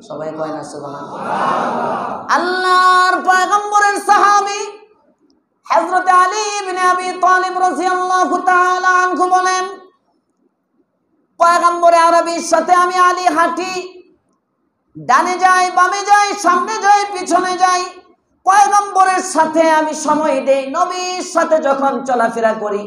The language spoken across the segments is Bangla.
সবাই কয় না সুবহানাল্লাহ। আল্লাহর পয়গম্বরের সাহাবী হযরত আলী ইবনে আবি তালিব রাদিয়াল্লাহু তাআলা আনহু বলেন, পয়গম্বরে আরবীর সাথে আমি আলী হাঁটি, ডানে যাই, বামে যাই, সামনে যাই, পিছনে যাই, পয়গম্বরের সাথে আমি সময় দেই। নবীর সাথে যখন চলাফেরা করি,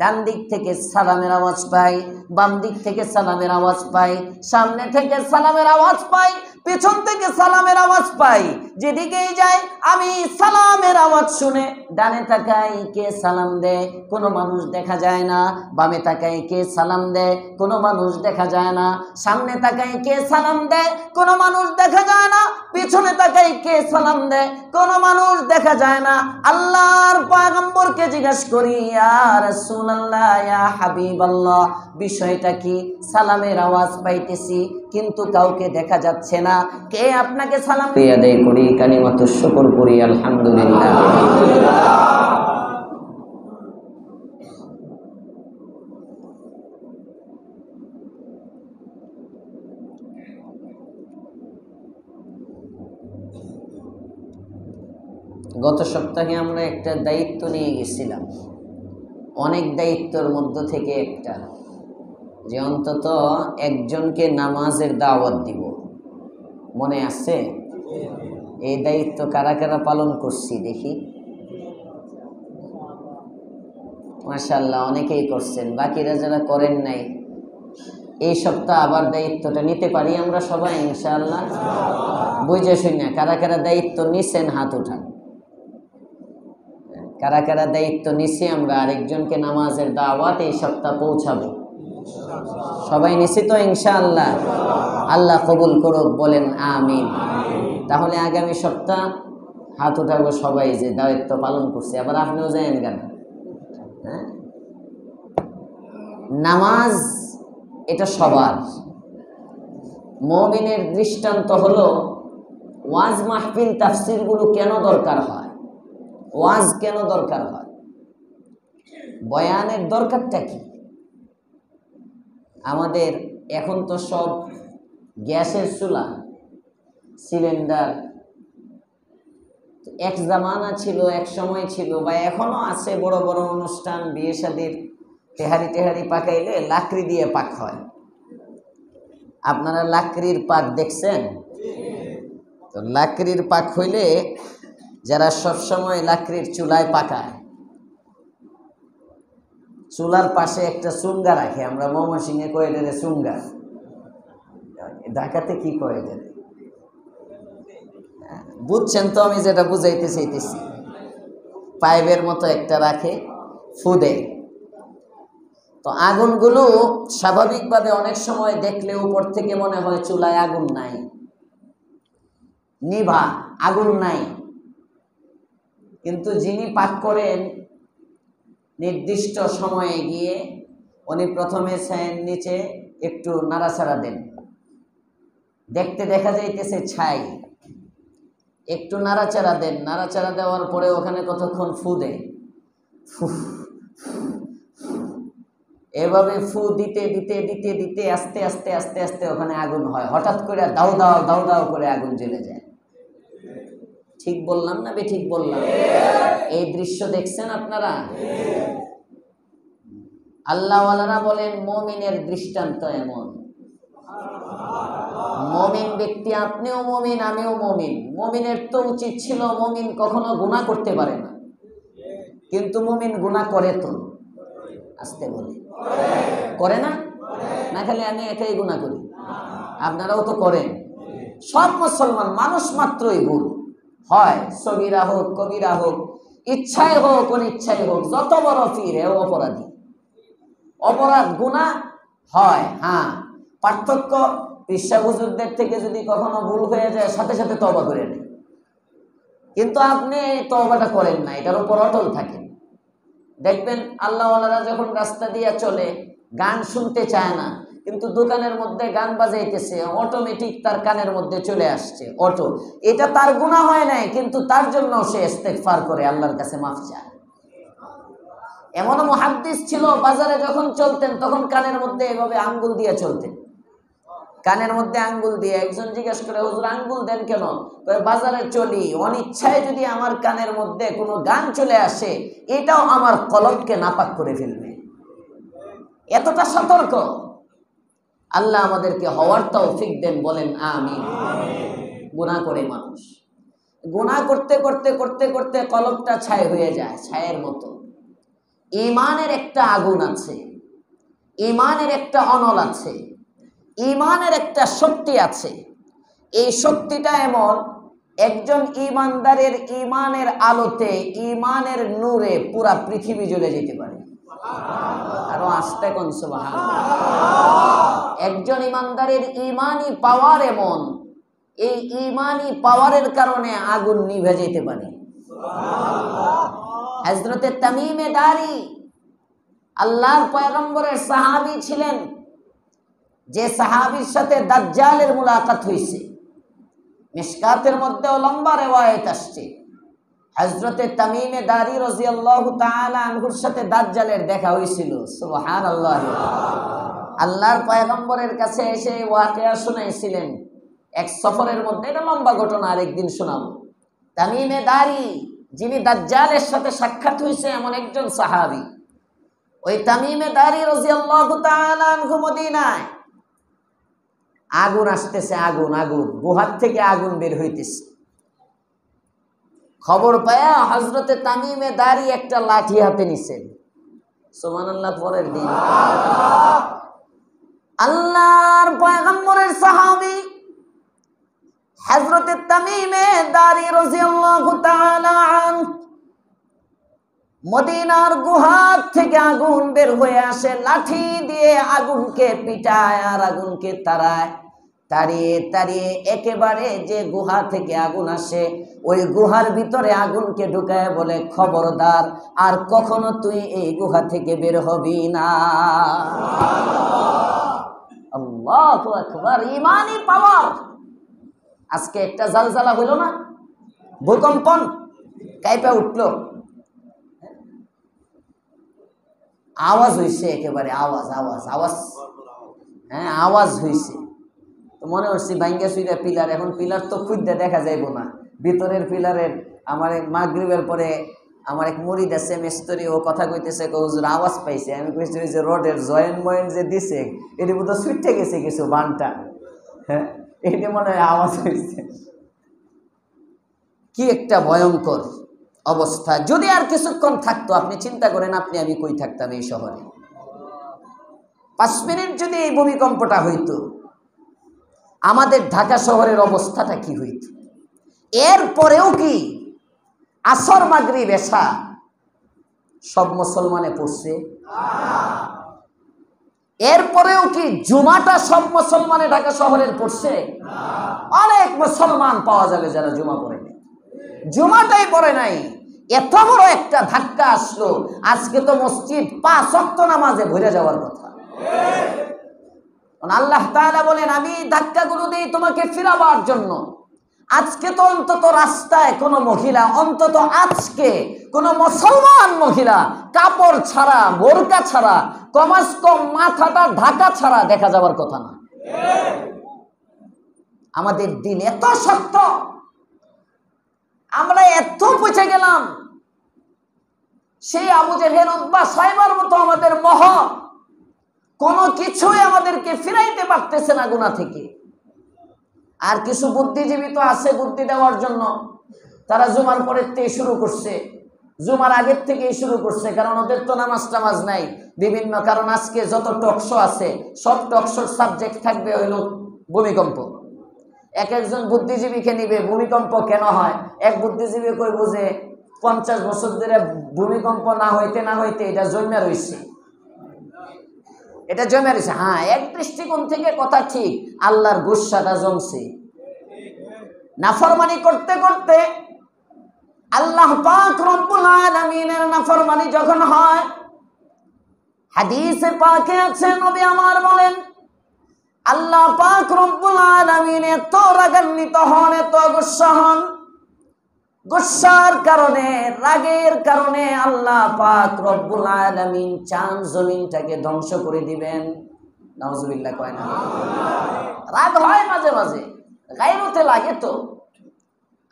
ডান দিক থেকে সালামের আওয়াজ পাই, বাম দিক থেকে সালামের আওয়াজ পাই, সামনে থেকে সালামের আওয়াজ পাই, পেছন থেকে সালামের আওয়াজ পাই। যেদিকেই যাই আমি সালামের আওয়াজ শুনে ডানে তাকাই, কে সালাম দেয় কোনো মানুষ দেখা যায় না, বামে তাকাই কে সালাম দেয় কোনো মানুষ দেখা যায় না, সামনে তাকাই কে সালাম দেয় কোনো মানুষ দেখা যায় না, পিছনে তাকাই কে সালাম দেয় কোনো মানুষ দেখা যায় না। আল্লাহর পয়গম্বরকে জিজ্ঞাসা করি, ইয়া রাসূলুল্লাহ, ইয়া হাবিবাল্লাহ, বিষয়টা কি? সালামের আওয়াজ পাইতেছি কিন্তু কাউকে দেখা যাচ্ছে না, কে আপনাকে সালাম দিয়ে আদায় করি, কালিমাতুশ শুকর করি, আলহামদুলিল্লাহ। গত সপ্তাহে আমরা একটা দায়িত্ব নিয়ে গেছিলাম, অনেক দায়িত্বের মধ্য থেকে একটা, যে অন্তত একজনকে নামাজের দাওয়াত দিব। মনে আছে? এই দায়িত্ব কারা কারা পালন করছি দেখি। মাশাআল্লাহ, অনেকেই করছেন। বাকিরা যারা করেন নাই, এই সপ্তাহ আবার দায়িত্বটা নিতে পারি আমরা সবাই ইনশাআল্লাহ। বুঝে শুনে কারা কারা দায়িত্ব নিছেন হাত উঠান। কারা কারা দায়িত্ব নিছি আমরা আরেকজনকে নামাজের দাওয়াত এই সপ্তাহ পৌঁছাবো? সবাই নিছি তো ইনশাআল্লাহ? আল্লাহ কবুল করুক, বলেন আমিন। তাহলে আগামী সপ্তাহ হাত উঠাবো সবাই যে দায়িত্ব পালন করছে। আবার আপনিও যায়েন কেন? হ্যাঁ, নামাজ এটা সবার। মুমিনের দৃষ্টান্ত হলো ওয়াজ মাহফিল তাফসিরগুলো কেন দরকার হয়, ওয়াজ কেন দরকার হয়, বয়ানের দরকারটা কি? আমাদের এখন তো সব গ্যাসের চুলা, সিলিন্ডার। এক জামানা ছিল, এক সময় ছিল, বা এখনো আছে, বড় বড় অনুষ্ঠান, বিয়ে শাদীর তেহারি টেহারি পাকাইলে লাকড়ি দিয়ে পাক হয়। আপনারা লাকড়ির পাক দেখছেন? তো লাকড়ির পাক হইলে যারা সবসময় লাকড়ির চুলায় পাকায়, চুলার পাশে একটা চুঙ্গা রাখে। আমরা ময়মনসিংহে কয়ে দেয় চুঙ্গা, ঢাকাতে কি কয়ে দেয় বুঝছেন তো আমি যেটা বুঝাইতে চাইতেছি। পাইপের মতো একটা রাখে, ফুদে। তো আগুনগুলো স্বাভাবিকভাবে অনেক সময় দেখলে উপর থেকে মনে হয় চুলায় আগুন নাই, নিভা, আগুন নাই। কিন্তু যিনি পাক করেন নির্দিষ্ট সময়ে গিয়ে উনি প্রথমে নিচে একটু নাড়াচাড়া দেন, দেখতে দেখা যাইতেছে ছাই, একটু নাড়াচাড়া দেন, নাড়াচাড়া দেওয়ার পরে ওখানে কতক্ষণ ফু দেয়, এভাবে ফু দিতে দিতে দিতে দিতে আস্তে আস্তে আস্তে আস্তে ওখানে আগুন হয়। হঠাৎ করে দাউ দাও দাউ দাও করে আগুন জ্বলে যায়। ঠিক বললাম না ঠিক বললাম? এই দৃশ্য দেখছেন আপনারা? আল্লাহওয়ালারা বলেন মুমিনের দৃষ্টান্ত এমন। মুমিন ব্যক্তি, আপনিও মুমিন, আমিও মুমিন। মুমিনের তো উচিত ছিল মুমিন কখনো গুনাহ করতে পারে না, কিন্তু মুমিন গুনাহ করে তো। আসতে বলে করে না? না খালি আমি একাই গুনাহ করি, আপনারাও তো করেন। সব মুসলমান মানুষ মাত্রই ভুল হয়, সগীরা হোক কবিরা হোক, ইচ্ছায় হোক অনিচ্ছায় হোক, যত বড় পীর ও অপরাধী, অপরাধ গুনাহ হয়। হ্যাঁ, পার্থক্য পেশা হুজুরদের থেকে যদি কখনো ভুল হয়ে যায় সাথে সাথে তওবা করে নেয়, কিন্তু আপনি এই তওবাটা করেন না, এটার উপর অটল থাকেন। দেখবেন আল্লাহওয়ালারা যখন রাস্তা দিয়ে চলে গান শুনতে চায় না, কিন্তু দোকানের মধ্যে গান বাজাইতেছে, অটোমেটিক তার কানের মধ্যে চলে আসছে অটো। এটা তার গুনাহ হয় নাই, কিন্তু তার জন্য সে ইস্তেগফার করে, আল্লাহর কাছে মাফ চায়। এমনও মুহাদ্দিস ছিল, বাজারে যখন চলতেন তখন কানের মধ্যে এভাবে আঙ্গুল দিয়ে চলতেন, কানের মধ্যে আঙ্গুল দিয়ে। একজন জিজ্ঞেস করে, হুজুর আঙ্গুল দেন কেন? বাজারে চলি, অনিচ্ছায় যদি আমার কানের মধ্যে কোনো গান চলে আসে, এটাও আমার কলবকে নাপাক করে ফেলবে। এতটা সতর্ক। আল্লাহ আমাদেরকে হওয়ার তৌফিক দেন, বলেন আমিন। গুনাহ করে মানুষ, গুনাহ করতে করতে করতে করতে কলবটা ছাই হয়ে যায়, ছায়ের মতো। ঈমানের একটা আগুন আছে, ঈমানের একটা অনল আছে, ঈমানের একটা শক্তি আছে। এই শক্তিটা এমন, একজন ঈমানদারের ঈমানের আলোতে, ঈমানের নূরে পুরা পৃথিবী জ্বলে যেতে পারে। আরো আস্তে কোন সুবহানাল্লাহ। একজন ঈমানদারের ঈমানি পাওয়ার এমন, এই ঈমানি পাওয়ারের কারণে আগুন নিভে যেতে পারে। হযরতে তামিমে দারি আল্লাহর পয়গম্বরের সাহাবী ছিলেন, যে সাহাবীর সাথে দাজ্জালের মুলাকাত হয়েছে। মিশকাতের মধ্যেও লম্বা রিওয়ায়াত আসছে, হযরতে তামিমে দারি রাদিয়াল্লাহু তাআলা আনহুর সাথে দাজ্জালের দেখা হয়েছিল। সুবহানাল্লাহ। আল্লাহর পয়গম্বরের কাছে এসে ওয়াকিয়া শুনাইছিলেন এক সফরের মধ্যে। এটা লম্বা ঘটনা, আরেকদিন শোনাবো। তামিমে দারি, যিনি দাজ্জালের সাথে সাক্ষাৎ হয়েছে এমন একজন সাহাবী, ওই তামিমে দারি রাদিয়াল্লাহু তাআলা আনহু মদিনায় আগুন আসতেছে, আগুন আগুন, গুহার থেকে আগুন বের হইতেছে। খবর পায়া হযরতে তামিমে দারি একটা লাঠি হাতে নিছেন। সুবহানাল্লাহ। পরের দিন আল্লাহর পয়গম্বরের সাহাবী হযরতে তামিমে দারি রাদিয়াল্লাহু তাআলা আনহু মদিনার গুহা থেকে আগুন বের হয়ে আসে, লাঠি দিয়ে আগুনকে পিটায় আর আগুনকে তাড়ায়। তাড়িয়ে তাড়িয়ে একেবারে যে গুহা থেকে আগুন আসে, ওই গুহার ভিতরে আগুনকে ঢুকায় বলে, খবরদার আর কখনো তুই এই গুহা থেকে বের হবি না। আল্লাহু আকবার। ঈমানি পাওয়ার। আজকে একটা জালজালা হইল না, ভূকম্পন, কাইপা উঠলো, আওয়াজ হইছে, একেবারে আওয়াজ আওয়াজ আওয়াজ, হ্যাঁ আওয়াজ হইছে। তো মনে হচ্ছে ভাঙ্গা সুইরা পিলার, এখন পিলার তো খুঁজতে দেখা যাইব না, ভিতরের পিলারের। আমার মাগরিবের পরে আমার এক মুরিদ আছে মিস্ত্রি, ও কথা কইতেছে, হুজুর আওয়াজ পাইছে। আমি কইছি ওই যে রডের জয়েন্ট ময়েন্ট যে দিছে, এটি বোধ হয় সুইটে গেছে কিছু বানটা, হ্যাঁ এটি মনে হয় আওয়াজ হয়েছে। কি একটা ভয়ঙ্কর অবস্থা। যদি আর কিছুক্ষণ থাকতো, আপনি চিন্তা করেন আপনি আমি কই থাকতাম এই শহরে। 5 মিনিট যদি এই ভূমিকম্পটা হইতো, আমাদের ঢাকা শহরের অবস্থাটা কি হইত? এরপরেও কি আসর মাগরিব এশা সব মুসলমানে পড়ছে? এরপরেও কি জুমাটা সব মুসলমানে ঢাকা শহরের পড়ছে? অনেক মুসলমান পাওয়া যাবে যারা জুমা পড়ে নাই, জুমাটাই পড়ে নাই। এত বড় একটা ধাক্কা আসলো, আজকে তো মসজিদ 5 ওয়াক্ত নামাজে ভরে যাওয়ার কথা। আল্লাহ তাআলা বলেন, আমি ধাক্কাগুলো দেই তোমাকে ফিরাবার জন্য। আজকে তো অন্তত রাস্তায় কোন মহিলা, অন্তত আজকে কোন মুসলমান মহিলা কাপড় ছাড়া, বোরকা ছাড়া, কমাস কম মাথাটা ঢাকা ছাড়া দেখা যাওয়ার কথা না। আমাদের দিন এত শক্ত, আমরা এত পৌঁছে গেলাম, সেই আবু জেহেল উতবা সাইবার মতো আমাদের মহ কোনো কিছুই আমাদেরকে ফিরাইতে পারতেছে না গুনাহ থেকে। আর কিছু বুদ্ধিজীবী তো আছে বুদ্ধি দেওয়ার জন্য, তারা জুমার পরের থেকে শুরু করছে, জুমার আগের থেকেই শুরু করছে, কারণ ওদের তো নামাজ টামাজ নাই বিভিন্ন কারণ। আজকে যত টকশো আছে সব টকশোর সাবজেক্ট থাকবে হইল ভূমিকম্প। একজন বুদ্ধিজীবীকে নিবে ভূমিকম্প কেন হয়। এক বুদ্ধিজীবী কইব যে 50 বছর ধরে ভূমিকম্প না হইতে না হইতে এটা জন্মে রয়েছে, এটা জমে রয়েছে। হ্যাঁ, এক দৃষ্টিকোণ থেকে কথা ঠিক, আল্লাহর গুসাটা জমছে। নাফরমানি করতে করতে আল্লাহ পাক রব্বুল আলামিনের নাফরমানি যখন হয়, হাদিসে পাকে আছে নবী আমার বলেন, আল্লাহ পাক রব্বুল আলামিন এত রাগান্বিত হন, এত গুসা হন, গুসার কারণে, রাগের কারণে আল্লাহ পাক রব্বুল আলামিন চাঁদ জমিনটাকে ধ্বংস করে দিবেন। নাউজুবিল্লাহ কয় না? রাগ হয় মাঝে মাঝে, গায়রতে লাগে তো।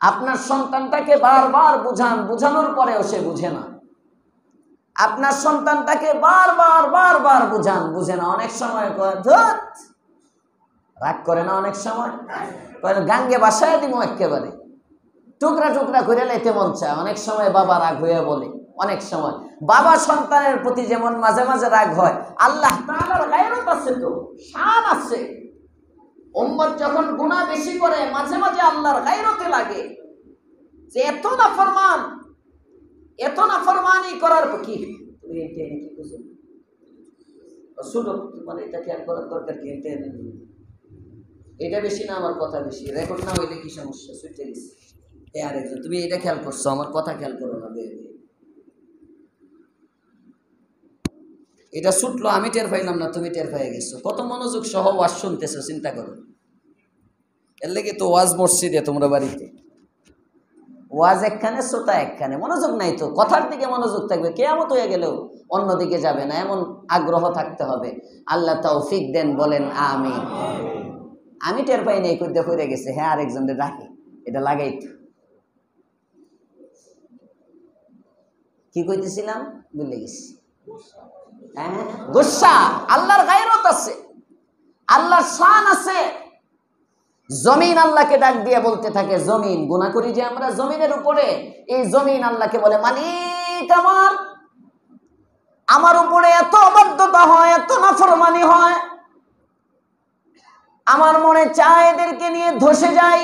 আপনার সন্তানটাকে বারবার বুঝান, বুঝানোর পরেও সে বুঝে না। আপনার সন্তানটাকে বারবার বুঝান, বুঝে না। অনেক সময় কয় ধুৎ, রাগ করে না অনেক সময়, কয় গাঙ্গে বাসায় দিব একেবারে, টুকরা টুকরা করে লাইতে মন চায়। অনেক সময় বাবা রাগ হয়ে বলে, অনেক সময় বাবা সন্তানের প্রতি যেমন মাঝে মাঝে রাগ হয়, আল্লাহ তাআলার গায়রত আছে তো, শান আছে। উম্মত যখন গুনাহ বেশি করে মাঝে মাঝে আল্লাহর গায়রতে লাগে যে এত নাফরমানি করার কি। তুমি এটা কি বুঝো? শুনো, মানে এটা খেয়াল করার দরকার কি? এটা বেশি না আমার কথা বেশি? রেকর্ড না হইলে কি সমস্যা? সুইটে গেছে আরেকজন, তুমি এটা খেয়াল করছো, আমার কথা খেয়াল করো না। এটা ছুটলো, আমি টের পাইলাম না, তুমি টের পেয়ে গেছো। কত মনোযোগ সহ ওয়াজ শুনতেছো, চিন্তা করো। এর লেগে তো ওয়াজ মসজিদে, তোমরা বাড়িতে ওয়াজ একখানে, শ্রোতা একখানে, মনোযোগ নাই তো। কথার দিকে মনোযোগ থাকবে, কিয়ামত হয়ে গেলেও অন্যদিকে যাবে না, এমন আগ্রহ থাকতে হবে। আল্লাহ তৌফিক দেন, বলেন আমিন। আমি টের পাই নাই, কইতে পড়ে গেছে। হ্যাঁ, আরেকজনের রাখি, এটা লাগাই তো। কি কইতেছিলাম ভুলে গেছি। হ্যাঁ, গুসা। আল্লাহর গায়রত আছে, আল্লাহর শান আছে। জমিন আল্লাহকে ডাক দিয়ে বলতে থাকে, জমিন, গুনাহ করি যে আমরা জমিনের উপরে, এই জমিন আল্লাহকে বলে, মালিক আমার উপরে এত অবাধ্যতা হয়, এত নাফরমানি হয়, আমার মনে চায় এদেরকে নিয়ে ধসে যাই,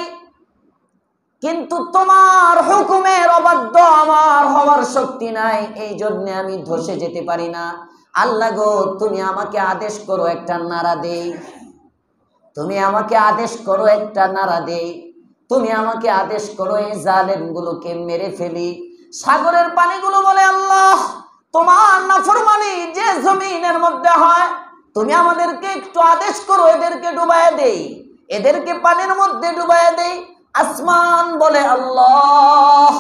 কিন্তু তোমার হুকুমের অবাধ্য আমার হওয়ার শক্তি নাই, এই জন্য আমি ধসে যেতে পারি না। আল্লাহ গো, তুমি আমাকে আদেশ করো, একটা নাড়া দেই। তুমি আমাকে আদেশ করো, একটা নাড়া দেই। তুমি আমাকে আদেশ করো, এই জালেমগুলোকে মেরে ফেলি। সাগরের পানিগুলো বলে, আল্লাহ, তোমার নাফরমানি যে জমিনের মধ্যে হয়, তুমি আমাদেরকে একটু আদেশ করো, এদেরকে ডুবাইয়া দেই, এদেরকে পানির মধ্যে ডুবাইয়া দেই। আসমান বলে, আল্লাহ,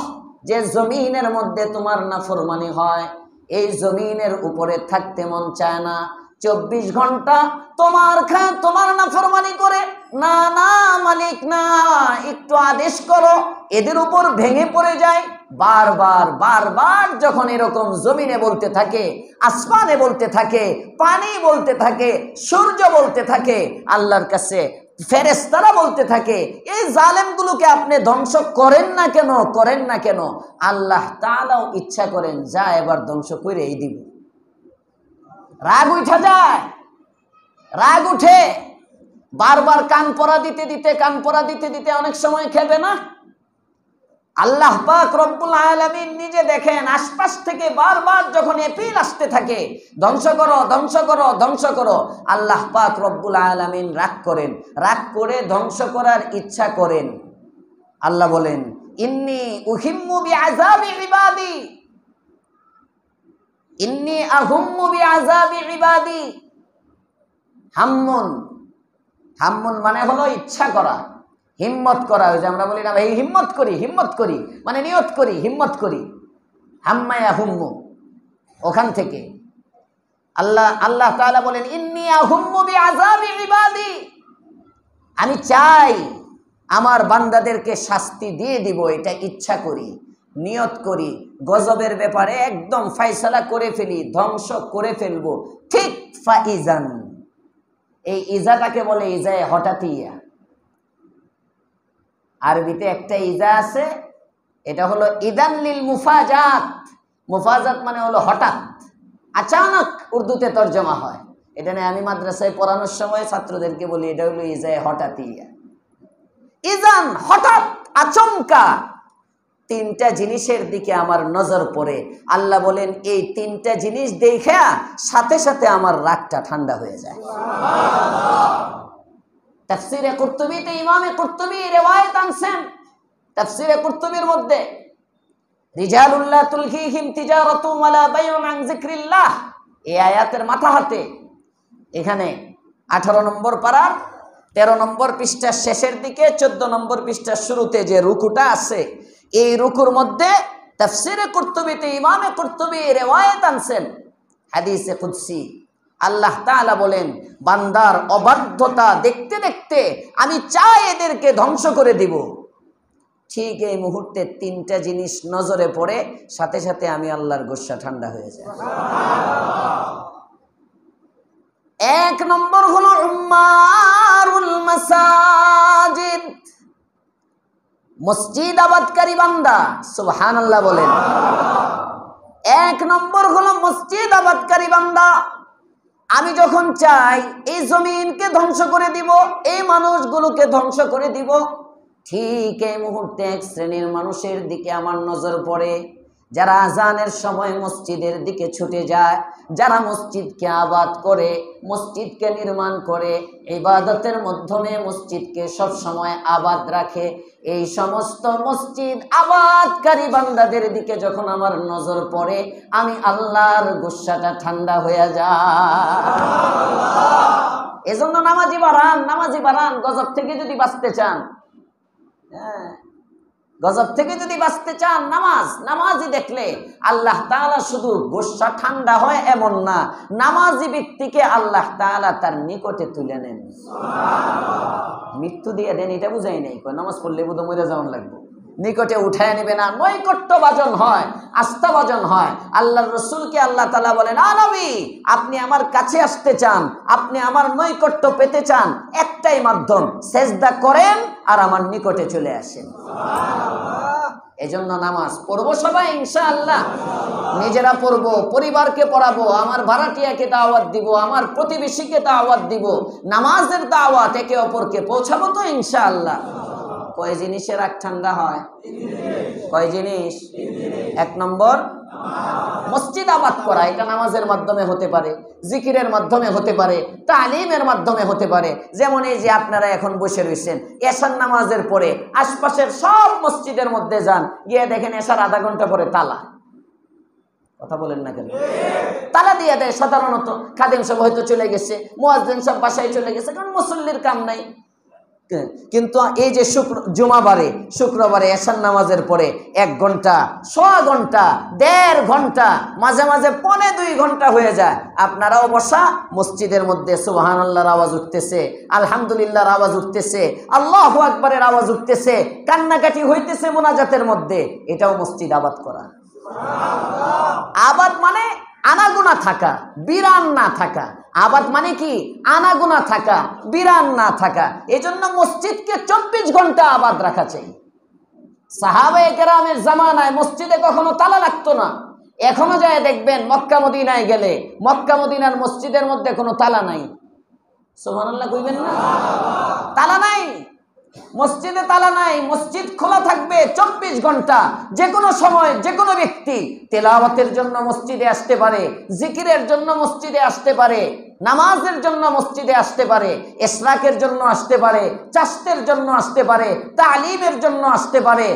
যে জমিনের মধ্যে তোমার নাফরমানি হয়, এই জমিনের উপরে থাকতে মন চায় না। 24 ঘন্টা তোমার নাফরমানি করে, না না মালিক না, একটু আদেশ করো, এদের উপর ভেঙে পড়ে যায়। বারবার যখন এরকম জমিনে বলতে থাকে, আসমানে বলতে থাকে, পানি বলতে থাকে, সূর্য বলতে থাকে, আল্লাহর কাছে ফেরেশতারা বলতে থাকে, এই জালেমগুলোকে আপনি ধ্বংস করেন না কেন? আল্লাহ তাআলাও ইচ্ছা করেন, যা এবার ধ্বংস করেই দিব। রাগ উঠে যায়, রাগ উঠে, বারবার কান পরা দিতে অনেক সময় খেবে না। আল্লাহ পাক রব্বুল আলামিন নিজে দেখেন, আশপাশ থেকে বারবার যখন এপিল আসতে থাকে, ধ্বংস করো, আল্লাহ পাক রব্বুল আলামিন রাগ করেন, রাগ করে ধ্বংস করার ইচ্ছা করেন। আল্লাহ বলেন, ইন্নী উহিম্মু বিআযাবি ইবাদি, ইন্নী আহুম্মু বিআযাবি ইবাদি। হাম্মুন মানে হলো ইচ্ছা করা, হিম্মত করা। ওই যে আমরা বলি না ভাই, হিম্মত করি মানে নিয়ত করি, হিম্মত করি। হাম্মায়া হুম্মু, ওখান থেকে আল্লাহ তাআলা বলেন, ইন্নী আহুম্মু বিআযাবি ইবাদি, আমি চাই আমার বান্দাদেরকে শাস্তি দিয়ে দিব, এটা ইচ্ছা করি, নিয়ত করি, গজবের ব্যাপারে একদম ফয়সালা করে ফেলি, ধ্বংস করে ফেলবো। ঠিক ফাইজান, এই ইজাটাকে বলে ইজায়ে হঠাৎইয়া। আরবিতে একটা ইজা আছে, এটা হলো ইদান লিল মুফাজাত। মুফাজাত মানে হলো হঠাৎ, আচানক উর্দুতে তর্জমা হয়। এটা নিয়ে আমি মাদ্রাসায় পড়ানোর সময় ছাত্রদেরকে বলি, এটা হলো ইজায়ে হঠাৎইয়া। ইজান, হঠাৎ, আচমকা। তিনটা জিনিসের দিকে আমার নজর পড়ে, আল্লাহ বলেন, এই তিনটা জিনিস দেখা সাথে সাথে আমার রাগটা ঠান্ডা হয়ে যায়। তাফসীরে কুরতুবীতে ইমামে কুরতুবী রিওয়ায়াত আনছেন, তাফসীরে কুরতুবীর মধ্যে, রিজালুল্লাহ তুলহিহিম তিজারাতু ওয়ালা বাইউন আন যিকরিল্লাহ, এই আয়াতের মাথা হাতে এখানে 18 নম্বর পারার 13 নম্বর পৃষ্ঠার শেষের দিকে 14 নম্বর পৃষ্ঠার শুরুতে যে রুকুটা আছে, এই রুকুর মধ্যে তাফসীরে কুরতুবীতে ইমামে কুরতুবী রিওয়ায়াত আনছেন, হাদিসে কুদসি। আল্লাহ তাআলা বলেন, বান্দার অবাধ্যতা দেখতে দেখতে আমি চাই এদেরকে ধ্বংস করে দিব। ঠিক এই মুহূর্তে তিনটা জিনিস নজরে পড়ে, সাথে সাথে আমি আল্লাহর গুসা ঠান্ডা হয়ে যায়। এক নম্বর হলো উম্মারুল মাসাজিদ, মসজিদ আবাদকারী বান্দা। সুবহানাল্লাহ বলেন। এক নম্বর হলো মসজিদ আবাদকারী বান্দা। আমি যখন চাই এই জমিনকে ধ্বংস করে দিব, এই মানুষগুলোকে ধ্বংস করে দিব, ঠিক এই মুহূর্তে এক শ্রেণীর মানুষের দিকে আমার নজর পড়ে, যারা আজানের সময় মসজিদের দিকে ছুটে যায়, যারা মসজিদকে আবাদ করে, মসজিদকে নির্মাণ করে, ইবাদতের মাধ্যমে মসজিদকে সব সময় আবাদ রাখে। এই সমস্ত মসজিদ আবাদকারী বান্দাদের দিকে যখন আমার নজর পড়ে, আমি আল্লাহর গুসাটা ঠান্ডা হয়ে যায়। এজন্য নামাজি বাড়ান, নামাজি বাড়ান। গজব থেকে যদি বাঁচতে চান, গজব থেকে যদি বাঁচতে চান, নামাজি দেখলে আল্লাহ তাআলা শুধু গোসা ঠান্ডা হয় এমন না, নামাজি ব্যক্তিকে আল্লাহ তাআলা তার নিকটে তুলে নেন, মৃত্যু দিয়ে দেন। এটা বুঝাই নাই, নামাজ পড়লে বোধ মরে যাওয়ান লাগবে, নিকটে উঠায় নেবে না, নৈকট্য বাজন হয়, আস্থা বাজন হয়। আল্লাহর রাসূলকে আল্লাহ তাআলা বলেন, আ নবী, আপনি আমার কাছে আসতে চান, আপনি আমার নৈকট্য পেতে চান, একটাই মাধ্যম, সেজদা করেন আর আমার নিকটে চলে আসেন। এজন্য নামাজ পড়বো সবাই ইনশাআল্লাহ, নিজেরা পড়বো, পরিবারকে পড়াবো, আমার ভাড়াটিয়াকে দাওয়াত দিব, আমার প্রতিবেশীকে দাওয়াত দিব, নামাজের দাওয়াত একে অপরকে পৌঁছাবো তো ইনশাআল্লাহ। কয় জিনিসের রাগ ঠান্ডা হয়? কয় জিনিস? এক নম্বর মসজিদ আবাদ করা। এটা নামাজের মাধ্যমে হতে পারে, জিকিরের মাধ্যমে হতে পারে, তালিমের মাধ্যমে হতে পারে। যেমন এই যে আপনারা এখন বসে রয়েছেন, এশার নামাজের পরে আশপাশের সব মসজিদের মধ্যে যান, গিয়ে দেখেন এশার আধা ঘন্টা পরে তালা। কথা বলেন না কেন? তালা দিয়ে দেয় সাধারণত। খাদেম সব হয়তো চলে গেছে, মুয়াজ্জিন সব বাসায় চলে গেছে, কারণ মুসল্লির কাম নাই। কিন্তু এই যে শুক্রবারে এশার নামাজের পরে 1 ঘন্টা, 1.25 ঘন্টা, 1.5 ঘন্টা, মাঝে মাঝে 1.25 ঘন্টা হয়ে যায়, আপনারাও বসা মসজিদের মধ্যে সুবহানাল্লাহর আওয়াজ উঠতেছে, আলহামদুলিল্লাহর আওয়াজ উঠতেছে, আল্লাহু আকবারের আওয়াজ উঠতেছে, কান্নাকাটি হইতেছে মোনাজাতের মধ্যে। এটাও মসজিদ আবাদ করা। আবাদ মানে আনাগোনা থাকা, বিরান না থাকা। আবাদ মানে কি? আনাগোনা থাকা, বিরান না থাকা। এজন্য মসজিদকে 24 ঘন্টা আবাদ রাখা চাই। সাহাবায়ে কেরামের জামানায় মসজিদে কখনো তালা লাগতো না। এখনো যায় দেখবেন মক্কা মদিনায় গেলে, মক্কা মদিনার মসজিদের মধ্যে কোনো তালা নাই। সুবহানাল্লাহ কইবেন না? তালা নাই, মসজিদে তালা নাই। মসজিদ খোলা থাকবে 24 ঘন্টা। যে কোনো সময় যে কোনো ব্যক্তি তেলাওয়াতের জন্য মসজিদে আসতে পারে, জিকিরের জন্য মসজিদে আসতে পারে, নামাজের জন্য মসজিদে আসতে পারে, ইশরাকের জন্য আসতে পারে, চাষতের জন্য আসতে পারে, তালিমের জন্য আসতে পারে,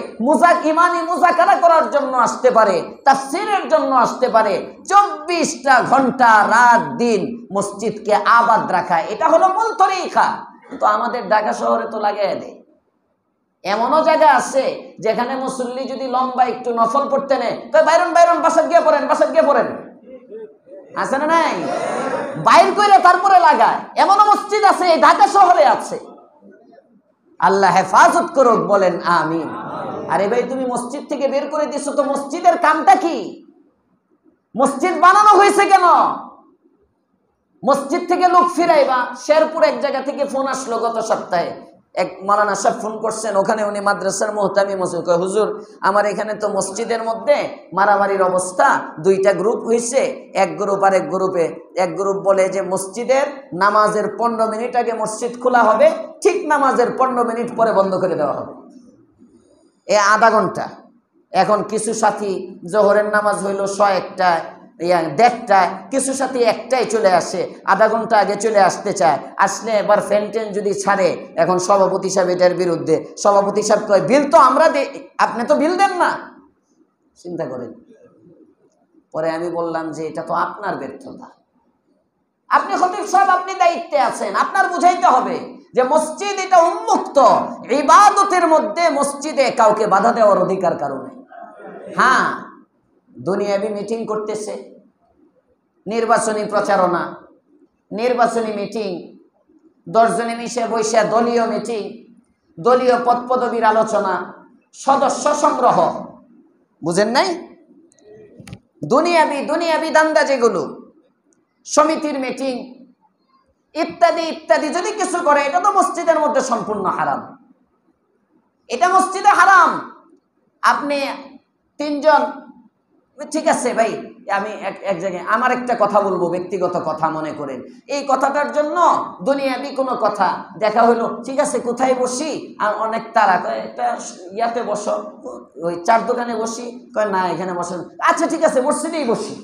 ইমানি মুযাকারা করার জন্য আসতে পারে, তাফসীরের জন্য আসতে পারে। 24টা ঘন্টা রাত দিন মসজিদকে আবাদ রাখা, এটা হলো মূল তরিকা। তো আমাদের ঢাকা শহরে তো লাগাই দেয়। এমনও জায়গা আছে যেখানে মুসল্লি যদি লম্বা একটু নফল পড়তে নেয়, তো বাইরন বাসায় গিয়ে পড়েন, আছে না নাই? বাইর করে তারপরে লাগায়। এমনও মসজিদ আছে, এই ঢাকা শহরে আছে। আল্লাহ হেফাজত করুক, বলেন আমিন। আরে ভাই, তুমি মসজিদ থেকে বের করে দিছো, তো মসজিদের কামটা কি? মসজিদ বানানো হয়েছে কেন? মসজিদ থেকে লোক ফিরাইবা। শেরপুর এক জায়গা থেকে ফোন আসলো গত সপ্তাহে, এক মাওলানা সাহেব ফোন করছেন, ওখানে উনি মাদ্রাসার মুহতামিম মসজিদ। কয়, হুজুর, আমার এখানে তো মসজিদের মধ্যে মারামারির অবস্থা, 2টা গ্রুপ হয়েছে, এক গ্রুপ আর এক গ্রুপ বলে যে মসজিদের নামাজের 15 মিনিট আগে মসজিদ খোলা হবে, ঠিক নামাজের 15 মিনিট পরে বন্ধ করে দেওয়া হবে, আধা ঘন্টা। এখন কিছু সাথী জোহরের নামাজ হইল 101টায়, 1:30টায়, কিছু সাথী 1টায় চলে আসে, আধা ঘন্টা আগে চলে আসতে চায়। আসলে এবার ফ্যানটেন যদি ছাড়ে, এখন সভাপতি সাহেব এটার বিরুদ্ধে। সভাপতি সাহেব কয়, বিল তো আমরা দিই, আপনি তো বিল দেন না। চিন্তা করেন। পরে আমি বললাম যে এটা তো আপনার ব্যর্থতা। আপনি খতিব সাহেব, আপনি দায়িত্বে আছেন, আপনার বুঝাইতে হবে যে মসজিদ এটা উন্মুক্ত। ইবাদতের মধ্যে মসজিদে কাউকে বাধা দেওয়ার অধিকার কারণে। হ্যাঁ, দুনিয়াবি মিটিং করতেছে, নির্বাচনী প্রচারণা, নির্বাচনী মিটিং, 10 জনে মিশে বৈশা দলীয় মিটিং, দলীয় পদ পদবীর আলোচনা, সদস্য সংগ্রহ, বুঝেন নাই? দুনিয়াবি দান্দা যেগুলো, সমিতির মিটিং ইত্যাদি ইত্যাদি যদি কিছু করে, এটা তো মসজিদের মধ্যে সম্পূর্ণ হারাম। এটা মসজিদে হারাম। আপনি 3 জন, ঠিক আছে ভাই, আমি এক জায়গায় আমার একটা কথা বলবো, ব্যক্তিগত কথা মনে করেন, এই কথাটার জন্য দুনিয়াবি কোনো কথা দেখা হলো, ঠিক আছে কোথায় বসি, আর অনেক তারা কয় একটা ইয়াতে বসো, ওই 4 দোকানে বসি, কয় না এখানে বসেন, আচ্ছা ঠিক আছে মসজিদেই বসি,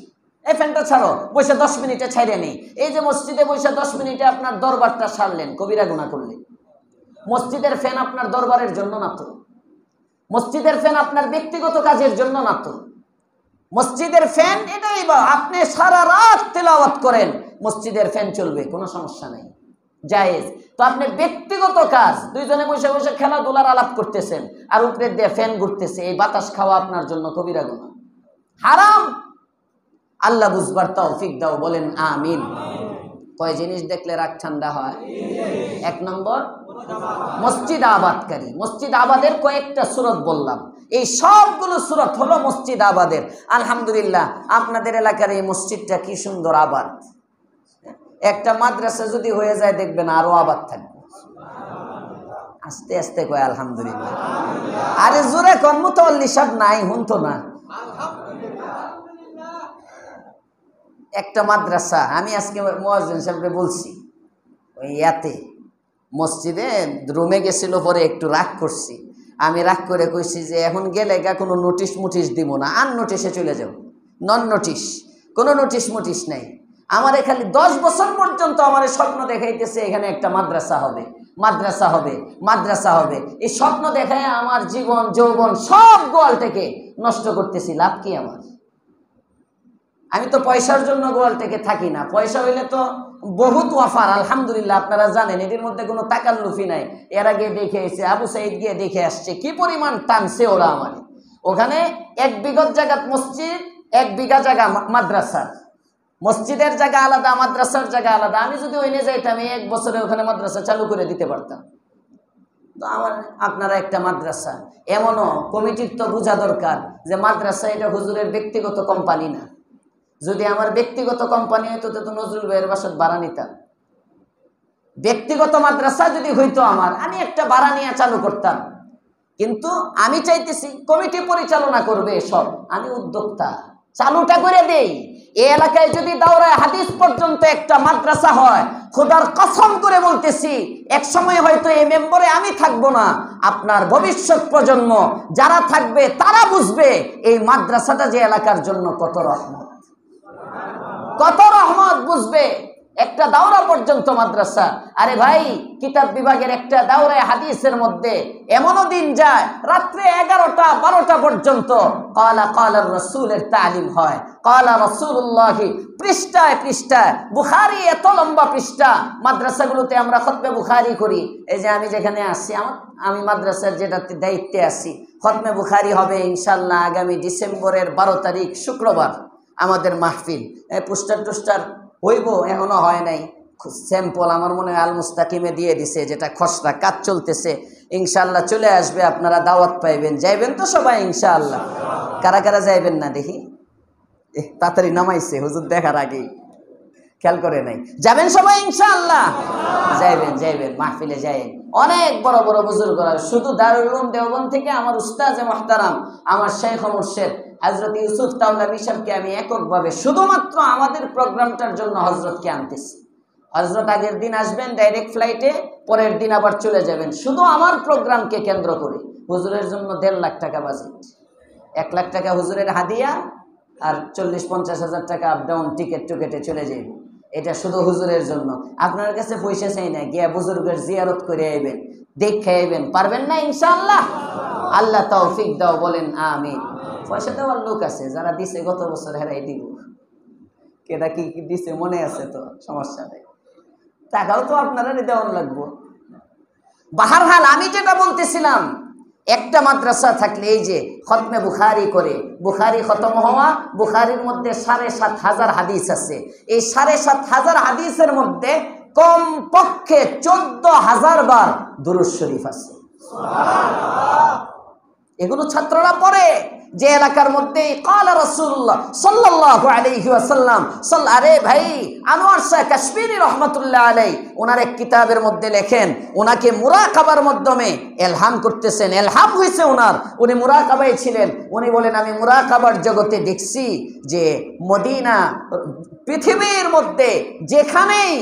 এই ফ্যানটা ছাড়ো, বসে 10 মিনিটে ছাইড়ে নেই। এই যে মসজিদে বসে 10 মিনিটে আপনার দরবারটা সারলেন, কবিরা গুনাহ করলেন। মসজিদের ফ্যান আপনার দরবারের জন্য না তো, মসজিদের ফ্যান আপনার ব্যক্তিগত কাজের জন্য না তো। মসজিদের ফ্যান এটাই, বা আপনি সারা রাত তেলাওয়াত করেন, মসজিদের ফ্যান চলবে, কোনো সমস্যা নেই, জায়েজ। তো আপনি ব্যক্তিগত কাজ, 2 জনে বসে বসে খেলাধুলার আলাপ করতেছেন, আর উপরে দিয়ে ফ্যান ঘুরতেছে, এই বাতাস খাওয়া আপনার জন্য কবিরা গুনাহ, হারাম। আল্লাহ বুঝবার তৌফিক দাও, বলেন আমিন। কয় জিনিস দেখলে রাগ ঠান্ডা হয়? 1 নম্বর মসজিদ আবাদকারী। মসজিদ আবাদের কয়েকটা সূরত বললাম, এই সবগুলো সূরত হলো মসজিদ আবাদের। আলহামদুলিল্লাহ আপনাদের এলাকার এই মসজিদটা কি সুন্দর আবাদ। একটা মাদ্রাসা যদি হয়ে যায় দেখবেন আরো আবাদ থাকবে। আস্তে আস্তে কয় আলহামদুলিল্লাহ। আরে জোরে কোন মুতাওয়াল্লি সাহেব নাই, হুনতো না। একটা মাদ্রাসা, আমি আজকে মুয়াজ্জিন সাহেবকে বলছি, ওই ইয়াতে মসজিদে রুমে গেছিল, পরে একটু রাগ করছি। আমি রাগ করে কইছি যে এখন গেলে কোনো নোটিশ মুটিশ দিব না, আন নোটিশে চলে যাও, নন নোটিশ, কোনো নোটিশ মুটিশ নাই। আমারে খালি 10 বছর পর্যন্ত আমার স্বপ্ন দেখাইতেছে এখানে একটা মাদ্রাসা হবে, মাদ্রাসা হবে, মাদ্রাসা হবে। এই স্বপ্ন দেখায় আমার জীবন যৌবন সব গোয়াল থেকে নষ্ট করতেছি, লাভ কি আমার? আমি তো পয়সার জন্য গোয়াল থেকে থাকি না, পয়সা হইলে তো বহুত অফার, আলহামদুলিল্লাহ আপনারা জানেন, এটির মধ্যে কোনো তাকাল্লুফি নাই। এরা গিয়ে দেখে এসে, আবু সাইদ গিয়ে দেখে আসছে, কি পরিমাণ টানছে ওরা আমার। ওখানে 1 বিঘত জায়গা মসজিদ, 1 বিঘা জায়গা মাদ্রাসা, মসজিদের জায়গা আলাদা, মাদ্রাসার জায়গা আলাদা। আমি যদি ওইনে যাইতাম, 1 বছরে ওখানে মাদ্রাসা চালু করে দিতে পারতাম। তো আমার আপনারা একটা মাদ্রাসা, এমনও কমিটির তো বোঝা দরকার যে মাদ্রাসা এটা হুজুরের ব্যক্তিগত কোম্পানি না। যদি আমার ব্যক্তিগত কোম্পানি হইতো তো নজরুল ভাইয়ের বাসায় ভাড়া নিতাম। ব্যক্তিগত মাদ্রাসা যদি হইতো আমার, আমি একটা ভাড়া নিয়ে চালু করতাম। কিন্তু আমি চাইতেছি কমিটি পরিচালনা করবে সব, আমি উদ্যোক্তা, চালুটা করে দেই। এই এলাকায় যদি দাওরায়ে হাদিস পর্যন্ত একটা মাদ্রাসা হয়, খোদার কসম করে বলতেছি, এক সময় হয়তো এই মেম্বরে আমি থাকবো না, আপনার ভবিষ্যৎ প্রজন্ম যারা থাকবে তারা বুঝবে এই মাদ্রাসাটা যে এলাকার জন্য কত রহমত, কত রহমত বুঝবে। একটা দাওরা পর্যন্ত মাদ্রাসা। আরে ভাই, কিতাব বিভাগের একটা দাওরায়ে হাদিসের মধ্যে এমনও দিন যায় রাত্রে 11টা 12টা পর্যন্ত ক্বালা ক্বালার রাসূলের তালিম হয়। ক্বালা রাসূলুল্লাহ পৃষ্ঠায় পৃষ্ঠায়, বুখারী এত লম্বা পৃষ্ঠা। মাদ্রাসাগুলোতে আমরা খতমে বুখারী করি। এই যে আমি যেখানে আসছি, আমি মাদ্রাসার যেটাতে দায়িত্বে আছি, খতমে বুখারী হবে ইনশাআল্লাহ আগামী ডিসেম্বরের 12 তারিখ শুক্রবার আমাদের মাহফিল। পোস্টার টোস্টার হইব, এখনো হয় নাই। স্যাম্পল আমার মনে হয় আল মুস্তাকিমে দিয়ে দিছে, যেটা খসড়া কাজ চলতেছে, ইনশাআল্লাহ চলে আসবে, আপনারা দাওয়াত পাইবেন। যাইবেন তো সবাই ইনশাআল্লাহ? কারা কারা যাইবেন না দেখি? তাড়াতাড়ি নামাইছে হুজুর দেখার আগেই, খেয়াল করে নাই। যাবেন সবাই ইনশাআল্লাহ? যাইবেন, যাইবেন, মাহফিলে যাইবেন। অনেক বড় বড় বুজুর্গরা, শুধু দারুল উলুম দেওবন্দ থেকে আমার উস্তাজে মুহতারাম, আমার শেখ ও মুর্শিদ হযরত ইউসুফ তাওলাবী সাহেবকে আমি এককভাবে শুধুমাত্র আমাদের প্রোগ্রামটার জন্য হযরতকে আনতেছি। হযরত আগের দিন আসবেন ডাইরেক্ট ফ্লাইটে, পরের দিন আবার চলে যাবেন, শুধু আমার প্রোগ্রামকে কেন্দ্র করে। হুজুরের জন্য 1.5 লাখ টাকা বাজেট, 1 লাখ টাকা হুজুরের হাদিয়া, আর 40-50 হাজার টাকা আপ ডাউন টিকেট টুকেটে চলে যাবে। এটা শুধু হুজুরের জন্য। আপনার কাছে পয়সা চাই না, গিয়া বুজুর্গের জিয়ারত করে আইবেন, দেখে আইবেন। পারবেন না ইনশাআল্লাহ? আল্লাহ তৌফিক দাও, বলেন আমিন। পয়সা দেওয়ার লোক আছে, যারা দিছে গত বছর হেরাই দিব। কেটা কি কি দিছে মনে আছে তো, সমস্যা নেই, টাকাও তো আপনারা দেওয়ার লাগবো। বাহারহাল আমি যেটা বলতেছিলাম, একটা মাদ্রাসা থাকলে এই যে খতমে বুখারি করে, বুখারি খতম হওয়া, বুখারির মধ্যে ৭,৫০০ হাদিস আছে, এই ৭,৫০০ হাদিসের মধ্যে কমপক্ষে ১৪,০০০ বার দুরূদ শরীফ আছে। এগুলো ছাত্ররা পড়ে। যে এলাকার মধ্যে ক্বালা রাসূলুল্লাহ সাল্লাল্লাহু আলাইহি ওয়াসাল্লাম, আরে ভাই আনোয়ার শাহ কাশ্মীরি রহমাতুল্লাহ আলাইহি ওনার এক কিতাবের মধ্যে লেখেন, ওনাকে মুরাকাবার মাধ্যমে ইলহাম করতেছেন, ইলহাম হয়েছে ওনার, উনি মুরাকাবায় ছিলেন। উনি বলেন আমি মুরাকাবার জগতে দেখছি যে মদিনা পৃথিবীর মধ্যে যেখানেই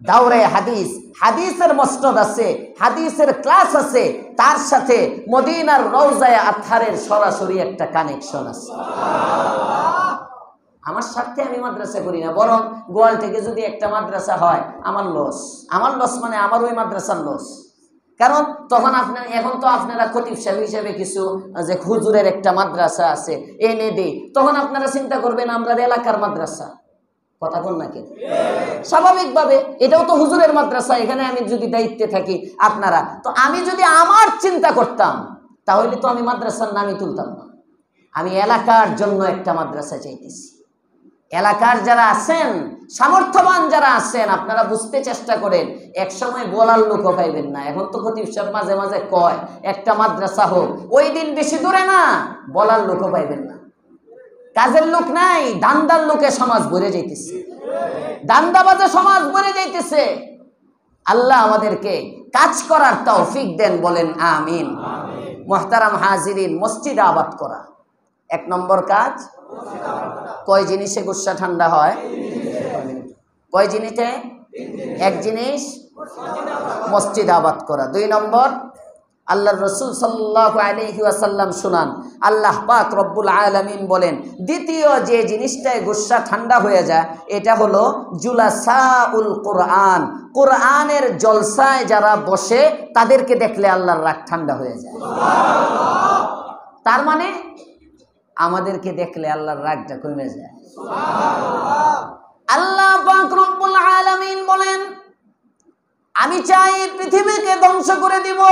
দাওরে হাদিস, হাদিসের মসনদ আছে, হাদিসের ক্লাস আছে, তার সাথে মদিনার রওজায়ে আতহারের সরাসরি একটা কানেকশন আছে। আমার স্বার্থে আমি মাদ্রাসা করি না, বরং গোয়াল থেকে যদি একটা মাদ্রাসা হয় আমার লস, আমার লস মানে আমার ওই মাদ্রাসার লস। কারণ তখন এখন তো আপনারা খতিব সাহেব হিসেবে কিছু যে হুজুরের একটা মাদ্রাসা আছে এনে দেই, তখন আপনারা চিন্তা করবেন আমরা এলাকার মাদ্রাসা, কথা বল নাকি? স্বাভাবিকভাবে এটাও তো হুজুরের মাদ্রাসা, এখানে আমি যদি দায়িত্বে থাকি আপনারা, তো আমি যদি আমার চিন্তা করতাম তাহলে তো আমি মাদ্রাসার নামই তুলতাম না। আমি এলাকার জন্য একটা মাদ্রাসা চাইতেছি। এলাকার যারা আছেন, সামর্থ্যবান যারা আছেন, আপনারা বুঝতে চেষ্টা করেন, এক সময় বলার লোকও পাইবেন না। এখন তো খতিব সাহেব মাঝে মাঝে কয় একটা মাদ্রাসা হোক, ওই দিন বেশি দূরে না, বলার লোকও পাইবেন না। কাজের লোক নাই, দান্দার লোকে সমাজ ভরে যাইতেছে, দান্দাবাজে সমাজ ভরে যাইতেছে। আল্লাহ আমাদেরকে কাজ করার তৌফিক দেন, বলেন আমিন। মুহতারাম হাজিরিন, মসজিদ আবাদ করা এক নম্বর কাজ। কয় জিনিসে গুসা ঠান্ডা হয়? কয় জিনিসে? এক জিনিস মসজিদ আবাদ করা। ২ নম্বর আল্লাহর রাসূল সাল্লাল্লাহু আলাইহি ওয়াসাল্লাম শুনান, আল্লাহ পাক রব্বুল আলামিন বলেন দ্বিতীয় যে জিনিসটায় গুসা ঠান্ডা হয়ে যায় এটা হলো জুলাসাউল কোরআন, কোরআনের জলসায় যারা বসে তাদেরকে দেখলে আল্লাহর রাগ ঠান্ডা হয়ে যায়। তার মানে আমাদেরকে দেখলে আল্লাহর রাগটা কমে যায়। আল্লাহ পাক রব্বুল আলামিন বলেন আমি চাই পৃথিবীকে ধ্বংস করে দিব,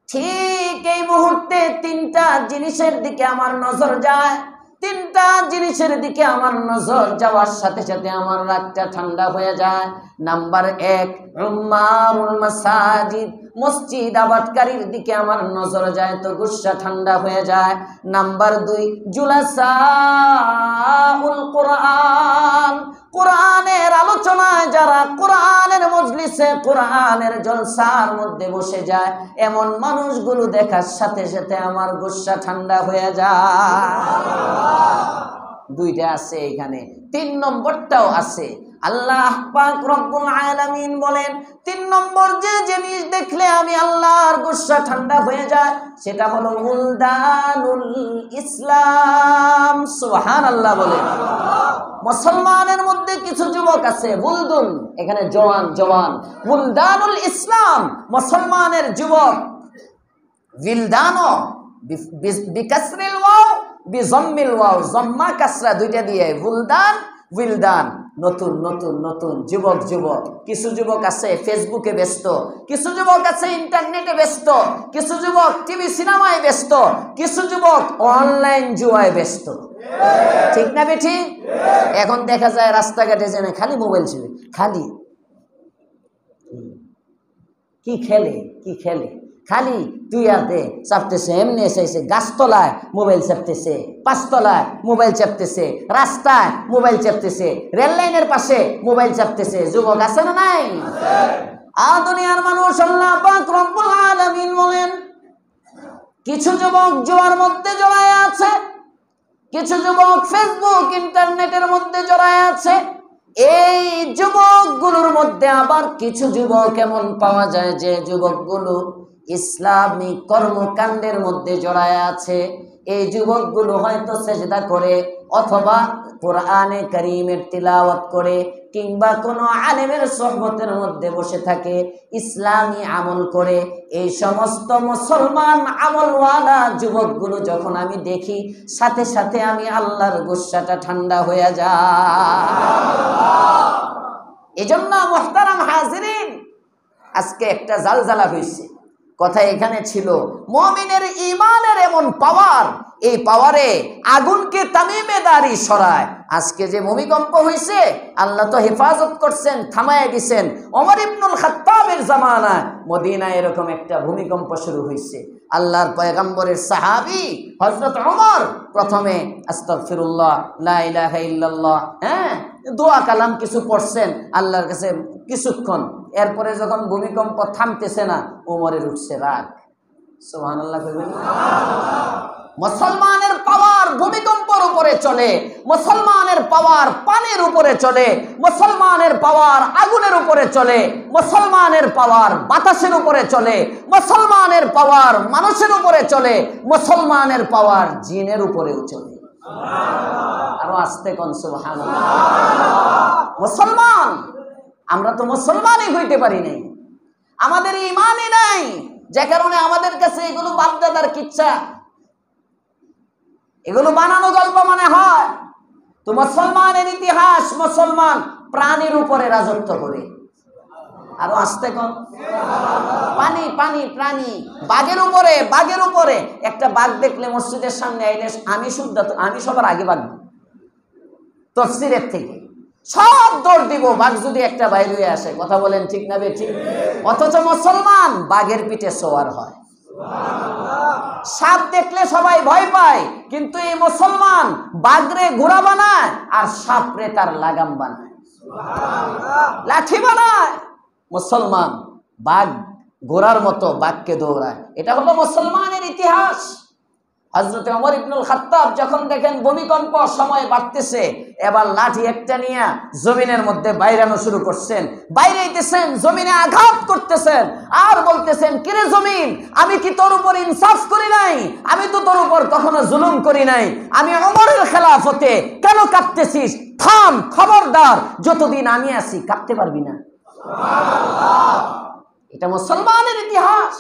ঠিক এই মুহূর্তে ৩টা জিনিসের দিকে আমার নজর যায়, ৩টা জিনিসের দিকে আমার নজর যাওয়ার সাথে সাথে আমার রাগটা ঠান্ডা হয়ে যায়। নাম্বার ১ উম্মারুল মাসাজিদ, মসজিদ আবাদকারীর দিকে আমার নজর যায় তো গুসা ঠান্ডা হয়ে যায়। নাম্বার ২ জুলাসাউল কোরআন, কোরআনের আলোচনায় যারা কোরআনের মজলিসে কোরআনের জলসার মধ্যে বসে যায় এমন মানুষগুলো দেখার সাথে সাথে আমার গুসা ঠান্ডা হয়ে যায়। ২টা আছে এখানে, ৩ নম্বরটাও আছে। আল্লাহ পাক রব্বুল আলামিন বলেন ৩ নম্বর যে জিনিস দেখলে আমি আল্লাহর গুসা ঠান্ডা হয়ে যায় সেটা হলো বুলদানুল ইসলাম। সুবহানাল্লাহ বলেন। মুসলমানের মধ্যে কিছু যুবক আছে, বুলদুন এখানে জওয়ান, জওয়ান, বুলদানুল ইসলাম মুসলমানের যুবক। বিলদানো বিকাসরিল ওয়াও বিজম্মিল ওয়াও, জম্মা কাসরা দুইটা দিয়ে বুলদান উইলদান, নতুন নতুন নতুন যুবক। যুবক কিছু যুবক আছে ফেসবুকে ব্যস্ত, কিছু যুবক আছে ইন্টারনেটে ব্যস্ত, কিছু যুবক টিভি সিনেমায় ব্যস্ত, কিছু যুবক অনলাইন জুয়ায় ব্যস্ত। ঠিক না বেঠি? এখন দেখা যায় রাস্তাঘাটে যেন খালি মোবাইল ছিল, খালি কি খেলে কি খেলে, খালি তুই আতে চাপতেছে, এমনি এসে গাছতলায় মোবাইল চাপতেছে, ৫ তলায় মোবাইল চাপতেছে, রাস্তায় মোবাইল চাপতেছে, রেল লাইনের পাশে মোবাইল চাপতেছে। যুবক আছে না নাই? দুনিয়ার মানুষ আল্লাহ পাক রব্বুল আলামিন বলেন কিছু যুবক জুয়ার মধ্যে জড়ায় আছে, কিছু যুবক ফেসবুক ইন্টারনেটের মধ্যে জড়ায় আছে। এই যুবকগুলোর মধ্যে আবার কিছু যুবক এমন পাওয়া যায় যে যুবকগুলো ইসলামিক কর্মকাণ্ডের মধ্যে জড়ায় আছে। এই যুবকগুলো হয়তো সেজদা করে অথবা কোরআনে কারীমের তিলাওয়াত করে কিংবা কোনো আলেমের সোহবতের মধ্যে বসে থাকে, ইসলামী আমল করে। এই সমস্ত মুসলমান আমলওয়ালা যুবকগুলো যখন আমি দেখি সাথে সাথে আমি আল্লাহর গুসাটা ঠান্ডা হয়ে যায়। এজন্য মুহতারাম হাজিরিন, আজকে একটা জালজালা হয়েছে, কথা এখানে ছিল মুমিনের ঈমানের এমন পাওয়ার, এই পাওয়ারে আগুনকে তামিমে দাঁড়ি সরায়। আজকে যে ভূমিকম্প হয়েছে আল্লাহ তো হেফাজত করছেন, থামায় দিছেন। ওমর ইবনুল খাত্তাবের জামানায় মদিনায় এরকম একটা ভূমিকম্প শুরু হয়েছে। আল্লাহর পয়গম্বরের সাহাবী হযরত ওমর প্রথমে আস্তাগফিরুল্লাহ, লা ইলাহা ইল্লাল্লাহ, দোয়া কালাম কিছু পড়ছেন আল্লাহর কাছে কিছুক্ষণ। এরপরে যখন ভূমিকম্প থামতেছে না, ওমরের উঠছে রাগ। সুবহানাল্লাহ কইবেন না? মুসলমানের পাওয়ার ভূমিকম্পের উপরে চলে, মুসলমানের পাওয়ার পানির উপরে চলে, মুসলমানের পাওয়ার আগুনের উপরে চলে, মুসলমানের পাওয়ার বাতাসের উপরে চলে, মুসলমানের পাওয়ার মানুষের উপরে চলে, মুসলমানের পাওয়ার জিনের উপরেও চলে। আরো আস্তে কোন সুবহানাল্লাহ। মুসলমান, আমরা তো মুসলমানই হইতে পারি নাই, আমাদের ঈমানই নাই, যে কারণে আমাদের কাছে এগুলো বাপদাদার কিচ্ছা, এগুলো বানানো গল্প মনে হয়। তো মুসলমানের ইতিহাস, মুসলমান প্রাণীর উপরে রাজত্ব করে। আরো আস্তে কোন, পানি পানি প্রাণী, বাঘের উপরে, বাঘের উপরে। একটা বাঘ দেখলে মসজিদের সামনে আইলে আমি সবার আগে বাঘ, তাফসীরের থেকে সব দৌড় দিব বাঘ যদি একটা বাইরে হয়ে আসে। কথা বলেন ঠিক না বেঠিক? অথচ মুসলমান বাঘের পিঠে সওয়ার হয়। সাপ দেখলে সবাই ভয় পায়, কিন্তু এই মুসলমান বাঘরে ঘোড়া বানায় আর সাপরে তার লাগাম বানায়, লাঠি বানায়। মুসলমান বাঘ ঘোড়ার মতো বাঘকে দৌড়ায়। এটা হলো মুসলমানের ইতিহাস। হযরত ওমর ইবনুল খাত্তাব যখন দেখেন ভূমিকম্প সময় বাড়তেছে, এবার লাঠি একটা নিয়ে জমিনের মধ্যে বাইরানো শুরু করছেন। বাইরাইতেছেন, জমিনে আঘাত করতেছেন আর বলতেছেন, কিরে জমিন, আমি কি তোর উপর ইনসাফ করি নাই? আমি তো তোর উপর কখনো জুলুম করি নাই। আমি ওমরের খেলাফতে, কেন কাঁপতেছিস? থাম, খবরদার, যতদিন আমি আছি কাঁপতে পারবি না। এটা মুসলমানের ইতিহাস।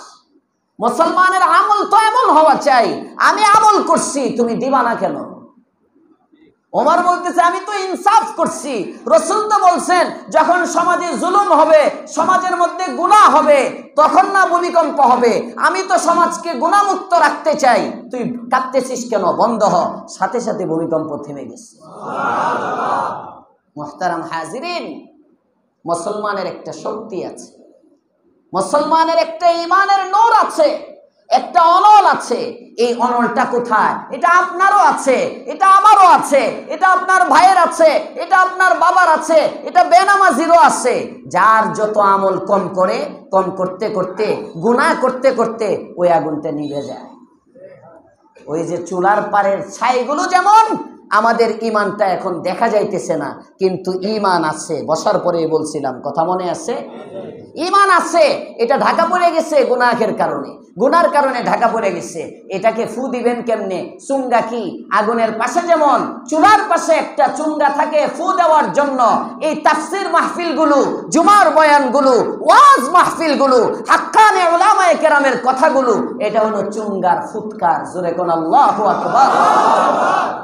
মুসলমানের আমল তো এমন হওয়া চাই, আমি আমল করছি তুমি দিবা না কেন? ওমর বলতেছে, আমি তো ইনসাফ করছি। রাসূল তো বলছেন, যখন সমাজে জুলুম হবে, সমাজের মধ্যে গুনাহ হবে, তখন না ভূমিকম্প হবে। আমি তো সমাজকে গুনাহমুক্ত রাখতে চাই, তুই কাঁপতেছিস কেন? বন্ধ হ। সাথে সাথে ভূমিকম্প থেমে গেছে। মুহতারাম হাজিরিন, মুসলমানের একটা শক্তি আছে, মুসলমানের একটা ঈমানের নূর আছে, একটা অনল আছে। এই অনলটা কোথায়? এটা আপনারও আছে, এটা আমারও আছে, এটা আপনার ভাইয়ের আছে, এটা আপনার বাবার আছে, এটা বেনামাজিরও আছে। যার যত আমল কম করে, কম করতে করতে, গুনাহ করতে করতে ওই আগুনটা নিভে যায়। ওই যে চুলার পাড়ের ছাইগুলো যেমন, আমাদের ঈমানটা এখন দেখা যাইতেছে না, কিন্তু ঈমান আছে। বসার পরে বলছিলাম, কথা মনে আছে? ঈমান আছে, এটা ঢাকা পড়ে গেছে গুনাহের কারণে, গুনার কারণে ঢাকা পড়ে গেছে। এটাকে ফু দিবেন কেমনে? চুঙ্গা কি আগুনের পাশে যেমন চুলার পাশে একটা চুঙ্গা থাকে ফু দেওয়ার জন্য, এই তাফসীর মাহফিলগুলো, জুমার বয়ানগুলো, ওয়াজ মাহফিলগুলো, হাক্কানি উলামায়ে কেরামের কথাগুলো, এটা হলো চুঙ্গার ফুৎকার। জোরে কোন আল্লাহু আকবার।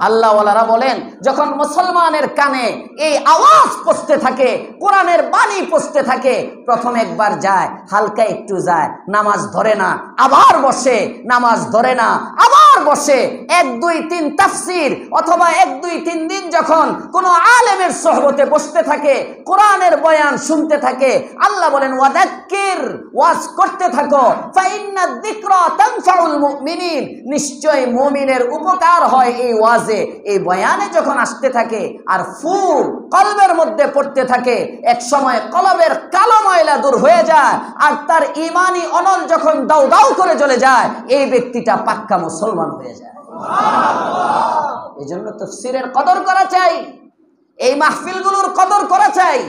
আল্লাহ ওয়ালারা বলেন, যখন মুসলমানের কানে এই আওয়াজ পৌঁছতে থাকে, কোরআনের বাণী পৌঁছতে থাকে, প্রথমে একবার যায়, হালকা একটু যায়, নামাজ ধরে না, আবার বসে, নামাজ ধরে না, আবার বসে। 1 2 3 তাফসীর অথবা 1 2 3 দিন যখন কোন আলেমের সোহবতে বসতে থাকে, কোরআনের বয়ান শুনতে থাকে, আল্লাহ বলেন, ওয়াদাক্কির, ওয়াজ করতে থাকো, ফাইন্না যিকরা তানফাউল মুমিনিন, নিশ্চয় মুমিনের উপকার হয় এই ওয়াজে, এই বয়ানে যখন আসতে থাকে। আর ফু কলবের মধ্যে পড়তে থাকে, এক সময় কলবের কালো ময়লা দূর হয়ে যায়, আর তার ঈমানি অনল যখন দাউ দাউ করে জ্বলে যায়, এই ব্যক্তিটা পাক্কা মুসলমান হয়ে যায়। এই জন্য তাফসীরের কদর করা চাই, এই মাহফিলগুলোর কদর করা চাই।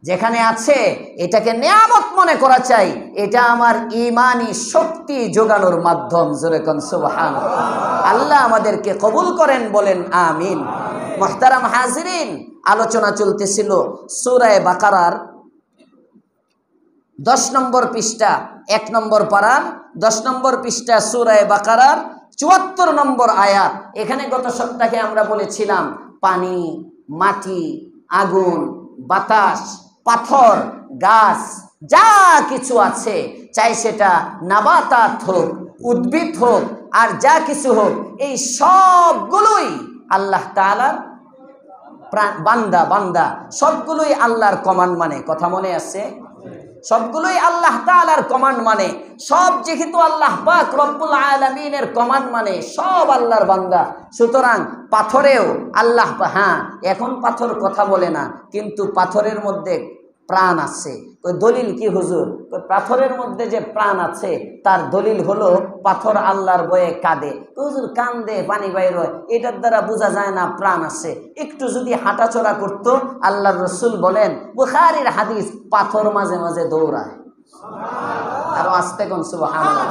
যেখানে আছে এটাকে নিয়ামত মনে করা চাই, এটা আমার ঈমানি শক্তি যোগানোর মাধ্যম। জোরে কোন সুবহানাল্লাহ। আল্লাহ আমাদেরকে কবুল করেন, বলেন আমিন। মুহতারাম হাজিরিন, আলোচনা চলতেছিল সূরা বাকারার 10 নম্বর পৃষ্ঠা, 1 নম্বর পারার 10 নম্বর পৃষ্ঠা, সূরা বাকারার 74 নম্বর আয়াত। এখানে গত সপ্তাহে আমরা বলেছিলাম, পানি, মাটি, আগুন, বাতাস, পাথর, গাছ, যা কিছু আছে, চাই সেটা নাবাতাত হোক, উদ্ভিদ হোক, আর যা কিছু হোক, এই সবগুলোই আল্লাহ তাআলার বান্দা বান্দা, সবগুলোই আল্লাহর কমান্ড মানে। কথা মনে আছে? সবগুলোই আল্লাহ তাআলার কমান্ড মানে। সব যেহেতু আল্লাহ পাক রব্বুল আলামিনের কমান্ড মানে, সব আল্লাহর বান্দা। সুতরাং পাথরেও আল্লাহ, হ্যাঁ এখন পাথর কথা বলে না, কিন্তু পাথরের মধ্যে প্রাণ আছে। ওই দলিল কি হুজুর? ওই পাথরের মধ্যে যে প্রাণ আছে তার দলিল হলো পাথর আল্লাহর বয়ে কাঁদে। হুজুর কান্দে, পানি বাইর হয়, এটার দ্বারা বোঝা যায় না প্রাণ আছে। একটু যদি হাঁটাচলা করতো, আল্লাহর রসুল বলেন, বুখারীর হাদিস, পাথর মাঝে মাঝে দৌড়ায়। আরো আস্তে কোন সুবহানাল্লাহ।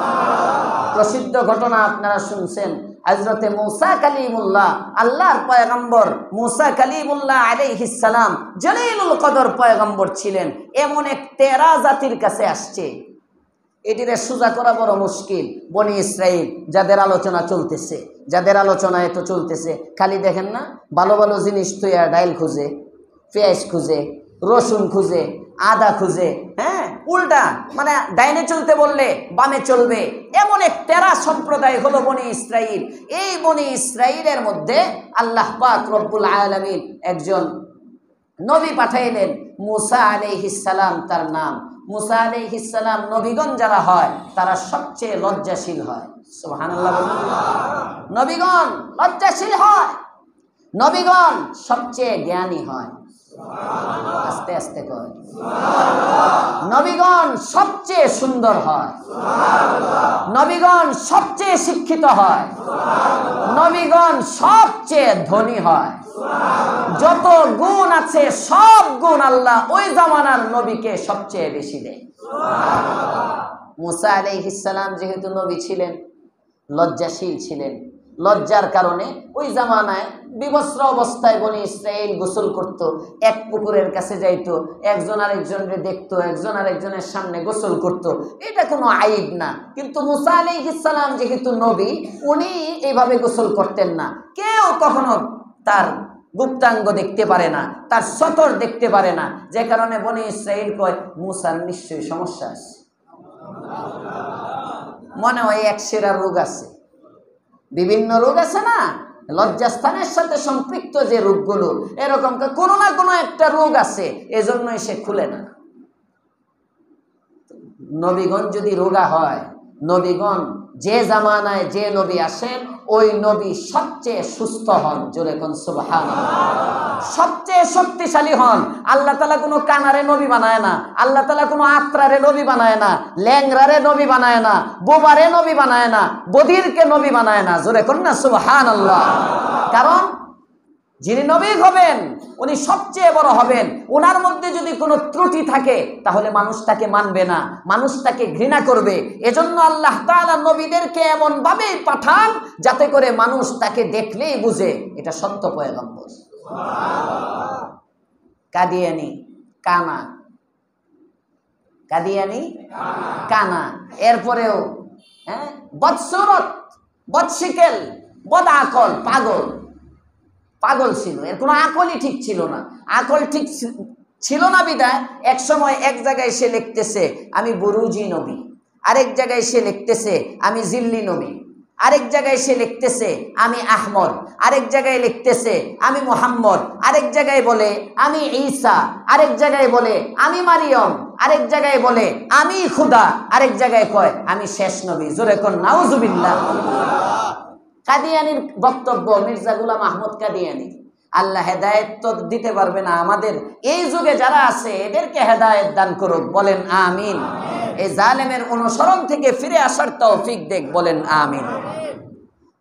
প্রসিদ্ধ ঘটনা আপনারা শুনছেন, হযরতে মূসা কালিমুল্লাহ, আল্লাহর পয়গম্বর মূসা কালিমুল্লাহ আলাইহিস সালাম জলিলুল কদর পয়গম্বর ছিলেন। এমন এক তেরা জাতির কাছে আসছে, এটিরে সোজা করা বড় মুশকিল। বনি ইসরাইল যাদের আলোচনা চলতেছে, যাদের আলোচনা এত চলতেছে, খালি দেখেন না ভালো ভালো জিনিস তুইয়া ডাইল খুঁজে, পেঁয়াজ খুঁজে, রসুন খুঁজে, আদা খুঁজে, হ্যাঁ উল্টা মানে ডাইনে চলতে বললে বামে চলবে, এমন এক তেরা সম্প্রদায় হলো বনি ইসরাইল। এই বনি ইসরাইলের মধ্যে আল্লাহ পাক রব্বুল আলামিন একজন নবী পাঠাইলেন, মূসা আলাইহিস সালাম তার নাম। মূসা আলাইহিস সালাম, নবীগণ যারা হয় তারা সবচেয়ে লজ্জাশীল হয়। সুবহানাল্লাহ। নবীগণ লজ্জাশীল হয়, নবীগণ সবচেয়ে জ্ঞানী হয়। আস্তে আস্তে কয়, নবীগণ সবচেয়ে সুন্দর হয়, নবীগণ সবচেয়ে শিক্ষিত হয়, নবীগণ সবচেয়ে ধনী হয়। যত গুণ আছে সব গুণ আল্লাহ ওই জামানার নবীকে সবচেয়ে বেশি দেয়। মূসা আলাইহিস সালাম যেহেতু নবী ছিলেন, লজ্জাশীল ছিলেন, লজ্জার কারণে ওই জামানায় বিবস্ত্র অবস্থায় বনি ইসরাইল গোসল করত। এক পুকুরের কাছে যাইতো, একজন আরেকজনকে দেখতো, একজন আরেকজনের সামনে গোসল করত, এটা কোনো আইব না। কিন্তু মূসা আলাইহিস সালাম যেহেতু নবী, উনি এইভাবে গোসল করতেন না। কেউ কখনো তার গুপ্তাঙ্গ দেখতে পারে না, তার সতর দেখতে পারে না, যে কারণে বনি ইসরাইল কয় মূসার নিশ্চয়ই সমস্যা আছে, মনে হয় এক সেরা রোগ আছে। বিভিন্ন রোগ আছে না, লজ্জাস্থানের সাথে সম্পৃক্ত যে রোগগুলো, এরকম কোনো না কোনো একটা রোগ আছে, এজন্যই সে খুলে না। নবীগণ যদি রোগা হয়, নবীগণ যে জামানায় যে নবী আসেন ওই নবী সবচেয়ে সুস্থ হন। জোরে কোন সুবহানাল্লাহ। সবচেয়ে শক্তিশালী হন। আল্লাহ তাআলা কোনো কানারে নবী বানায় না, আল্লাহ তাআলা কোনো আত্রারে নবী বানায় না, ল্যাংরারে নবী বানায় না, বোবারে নবী বানায় না, বধিরকে নবী বানায় না। জোরে কোন না সুবহানাল্লাহ। কারণ যিনি নবী হবেন উনি সবচেয়ে বড় হবেন। ওনার মধ্যে যদি কোনো ত্রুটি থাকে তাহলে মানুষ তাকে মানবে না, মানুষ তাকে ঘৃণা করবে। এজন্য আল্লাহ তাআলা নবীদেরকে এমন ভাবে পাঠান যাতে করে মানুষ তাকে দেখলেই বুঝে এটা সত্য পয়গম্বর। কাদিয়ানি কানা, কাদিয়ানি কানা, এরপরেও হ্যাঁ বদসুরত, বদশিকেল, বদ আকল, পাগল, পাগল ছিল, এর কোনো আকলই ঠিক ছিল না। আকল ঠিক ছিল না বিদায় এক সময় এক জায়গায় সে লিখতেছে আমি বুরুজি নবী, আরেক জায়গায় সে লিখতেছে আমি জিল্লি নবী, আরেক জায়গায় সে লিখতেছে আমি আহমদ, আরেক জায়গায় লিখতেছে আমি মুহাম্মদ, আরেক জায়গায় বলে আমি ঈসা, আরেক জায়গায় বলে আমি মারিয়ম, আরেক জায়গায় বলে আমি খুদা, আরেক জায়গায় কয় আমি শেষ নবী। জোরে কোন নাউজুবিল্লাহ। কাদিয়ানির বক্তব্য, মির্জা গোলাম আহমদ কাদিয়ানি। আল্লাহ হেদায়েত তো দিতে পারবে না, আমাদের এই যুগে যারা আছে এদেরকে হেদায়েত দান করুক, বলেন আমিন। এই জালেমের অনুসরণ থেকে ফিরে আসার তৌফিক দেখ, বলেন আমিন।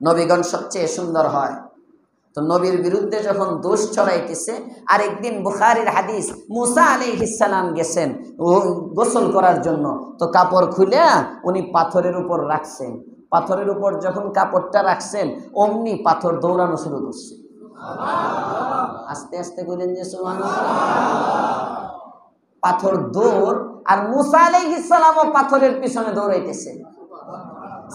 নবীগণ সবচেয়ে সুন্দর হয়। তো নবীর বিরুদ্ধে যখন দোষ ছড়াইতেছে, আর একদিন বুখারীর হাদিস, মূসা আলাইহিস সালাম গেছেন গোসল করার জন্য, তো কাপড় খুলে উনি পাথরের উপর রাখছেন। পাথরের উপর যখন কাপড়টা রাখছেন অমনি পাথর দৌড়ানো শুরু করছে। আস্তে আস্তে বলেন যে সুবহানাল্লাহ। পাথর দৌড়, আর মূসা আলাইহিস সালামও পাথরের পিছনে দৌড়াইতেছে।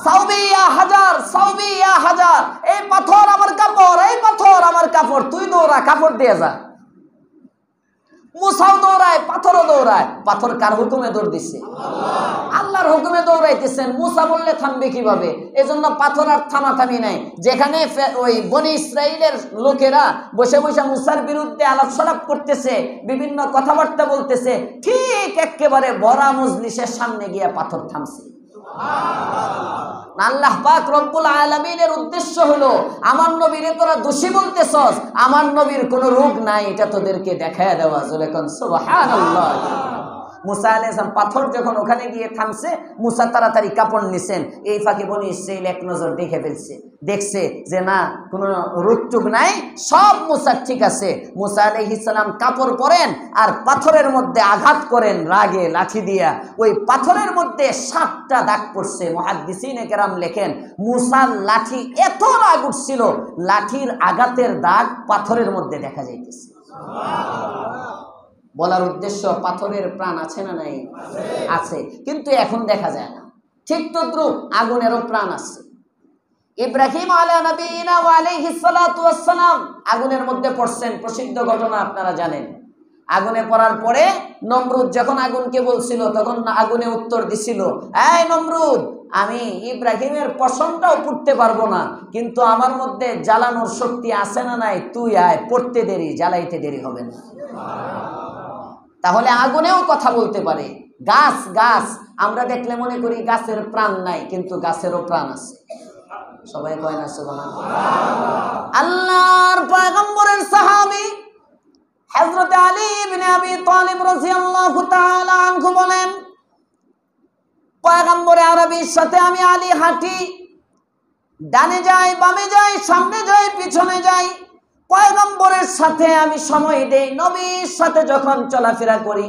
সাউবিয়া হাজার, সাউবিয়া হাজার, এই পাথর আমার কাপড়, এই পাথর আমার কাপড়, তুই দৌড়া, কাপড় দিয়ে যা। মুসাও দৌড়ায়, পাথরও দৌড়ায়। পাথর কার হুকুমে দৌড় দিচ্ছে? আল্লাহর হুকুমে দৌড়াইতেছেন। মুসা বললে থামবে কিভাবে? এজন্য পাথর আর থামাথামি নাই। যেখানে ওই বনি ইসরাইলের লোকেরা বসে বসে মুসার বিরুদ্ধে আলাপ সলাপ করতেছে, বিভিন্ন কথাবার্তা বলতেছে, ঠিক একেবারে বড় মজলিসের সামনে গিয়ে পাথর থামছে। আল্লাহ পাক রব্বুল আলামিনের উদ্দেশ্য হলো, আমার নবীরে তোরা দোষী বলতেছস, আমার নবীর কোনো রোগ নাই, এটা তোদেরকে দেখায় দেওয়া। যখন সুবহানাল্লাহ। মুসা আলাইহিস সালাম পাথর যখন ওখানে গিয়ে থামছে, মুসা তাড়াতাড়ি কাপড় নিছেন। এই ফাঁকে বনি ইসরাইল এক নজর দেখে ফেলছে, দেখছে যে না, কোনো রোগটুক নাই, সব মুসা ঠিক আছে। মুসা আলাইহিস সালাম কাপড় পরেন আর পাথরের মধ্যে আঘাত করেন রাগে লাঠি দিয়া। ওই পাথরের মধ্যে 7টা দাগ পড়ছে। মুহাদ্দিসিনে কেরাম লেখেন, মুসার লাঠি এত রাগ উঠছিল, লাঠির আঘাতের দাগ পাথরের মধ্যে দেখা যাইতেছে। বলার উদ্দেশ্য, পাথরের প্রাণ আছে না নাই? আছে, কিন্তু এখন দেখা যায় না। ঠিক তদ্রুপ আগুনেরও প্রাণ আছে। ইব্রাহিম আলাইহিস সালাতু ওয়াস সালাম আগুনের মধ্যে পড়ছেন, প্রসিদ্ধ ঘটনা আপনারা জানেন। আগুনে পড়ার পরে নমরুদ যখন আগুনকে বলছিল, তখন আগুনে উত্তর দিছিল, এই নমরুদ, আমি ইব্রাহিমের পশমটাও পুড়তে পারবো না, কিন্তু আমার মধ্যে জ্বালানোর শক্তি আছে না নাই? তুই আয়, পড়তে দেরি, জ্বালাইতে দেরি হবে না। তাহলে আগুনেও কথা বলতে পারে। গাছ গাছ আমরা দেখলে মনে করি গাছের প্রাণ নাই, কিন্তু গাছেরও প্রাণ আছে। সবাই কয় না সুবহানাল্লাহ। আল্লাহর পয়গম্বরের সাহাবী হযরত আলী ইবনে আবি তালিব রাদিয়াল্লাহু তাআলা আনহু বলেন, পয়গম্বরে আরবীর সাথে আমি আলী হাঁটি, ডানে যাই, বামে যাই, সামনে যাই, পিছনে যাই, পয়গম্বরের সাথে আমি সময় দেই। নবীর সাথে যখন চলাফেরা করি,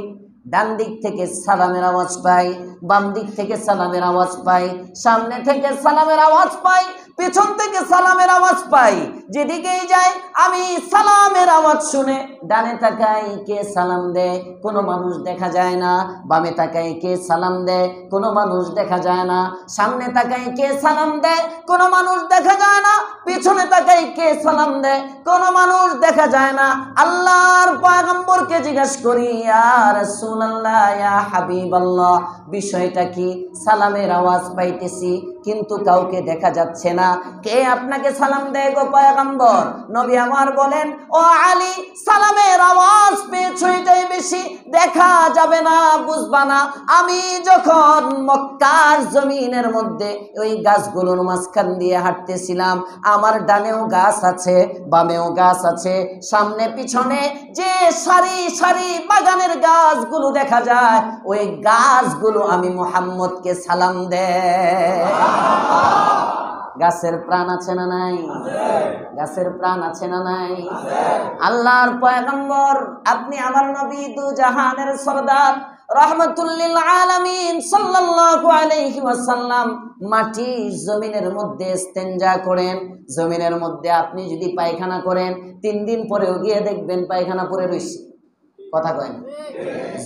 ডান দিক থেকে সালামের আওয়াজ পাই, বাম দিক থেকে সালামের আওয়াজ পাই, সামনে থেকে সালামের আওয়াজ পাই, পিছন থেকে সালামের আওয়াজ পাই। যেদিকেই যাই আমি সালামের আওয়াজ শুনে ডানে তাকাই, কে সালাম দেয়? কোনো মানুষ দেখা যায় না। বামে তাকাই, কে সালাম দেয়? কোনো মানুষ দেখা যায় না। সামনে তাকাই, কে সালাম দেয়? কোনো মানুষ দেখা যায় না। পিছনে তাকাই, কে সালাম দেয়? কোনো মানুষ দেখা যায় না। আল্লাহর পয়গম্বরকে জিজ্ঞাসা করি, ইয়া রাসূলুল্লাহ, ইয়া হাবিবাল্লাহ, বিষয়টা কি? সালামের আওয়াজ পাইতেছি, কিন্তু কাউকে দেখা যাচ্ছে না, কে আপনাকে সালাম দেয় গো পয়গম্বর? নবী আমার বলেন, ও আলী, সালামের আওয়াজ পেয়েছো এটাই বেশি, দেখা যাবে না, বুঝবা না। আমি যখন মক্কার জমিনের মধ্যে ওই গাছগুলোর মাঝখান দিয়ে হাঁটতেছিলাম, আমার ডানেও গাছ আছে, বামেও গাছ আছে, সামনে পিছনে যে সারি সারি বাগানের গাছগুলো দেখা যায়, ওই গাছগুলো আমি মুহাম্মদকে সালাম দেয়। গাছের প্রাণ আছে না নাই? গাছের প্রাণ আছে না নাই? আল্লাহর পয়গম্বর, আপনি আমার নবী, দু জাহানের সরদার, রাহমাতুল লিল আলামিন সাল্লাল্লাহু আলাইহি ওয়াসাল্লাম মাটি জমিনের মধ্যে ইস্তেনজা করেন। জমিনের মধ্যে আপনি যদি পায়খানা করেন, 3 দিন পরেও গিয়ে দেখবেন পায়খানা পড়ে রইছে। কথা কয় না?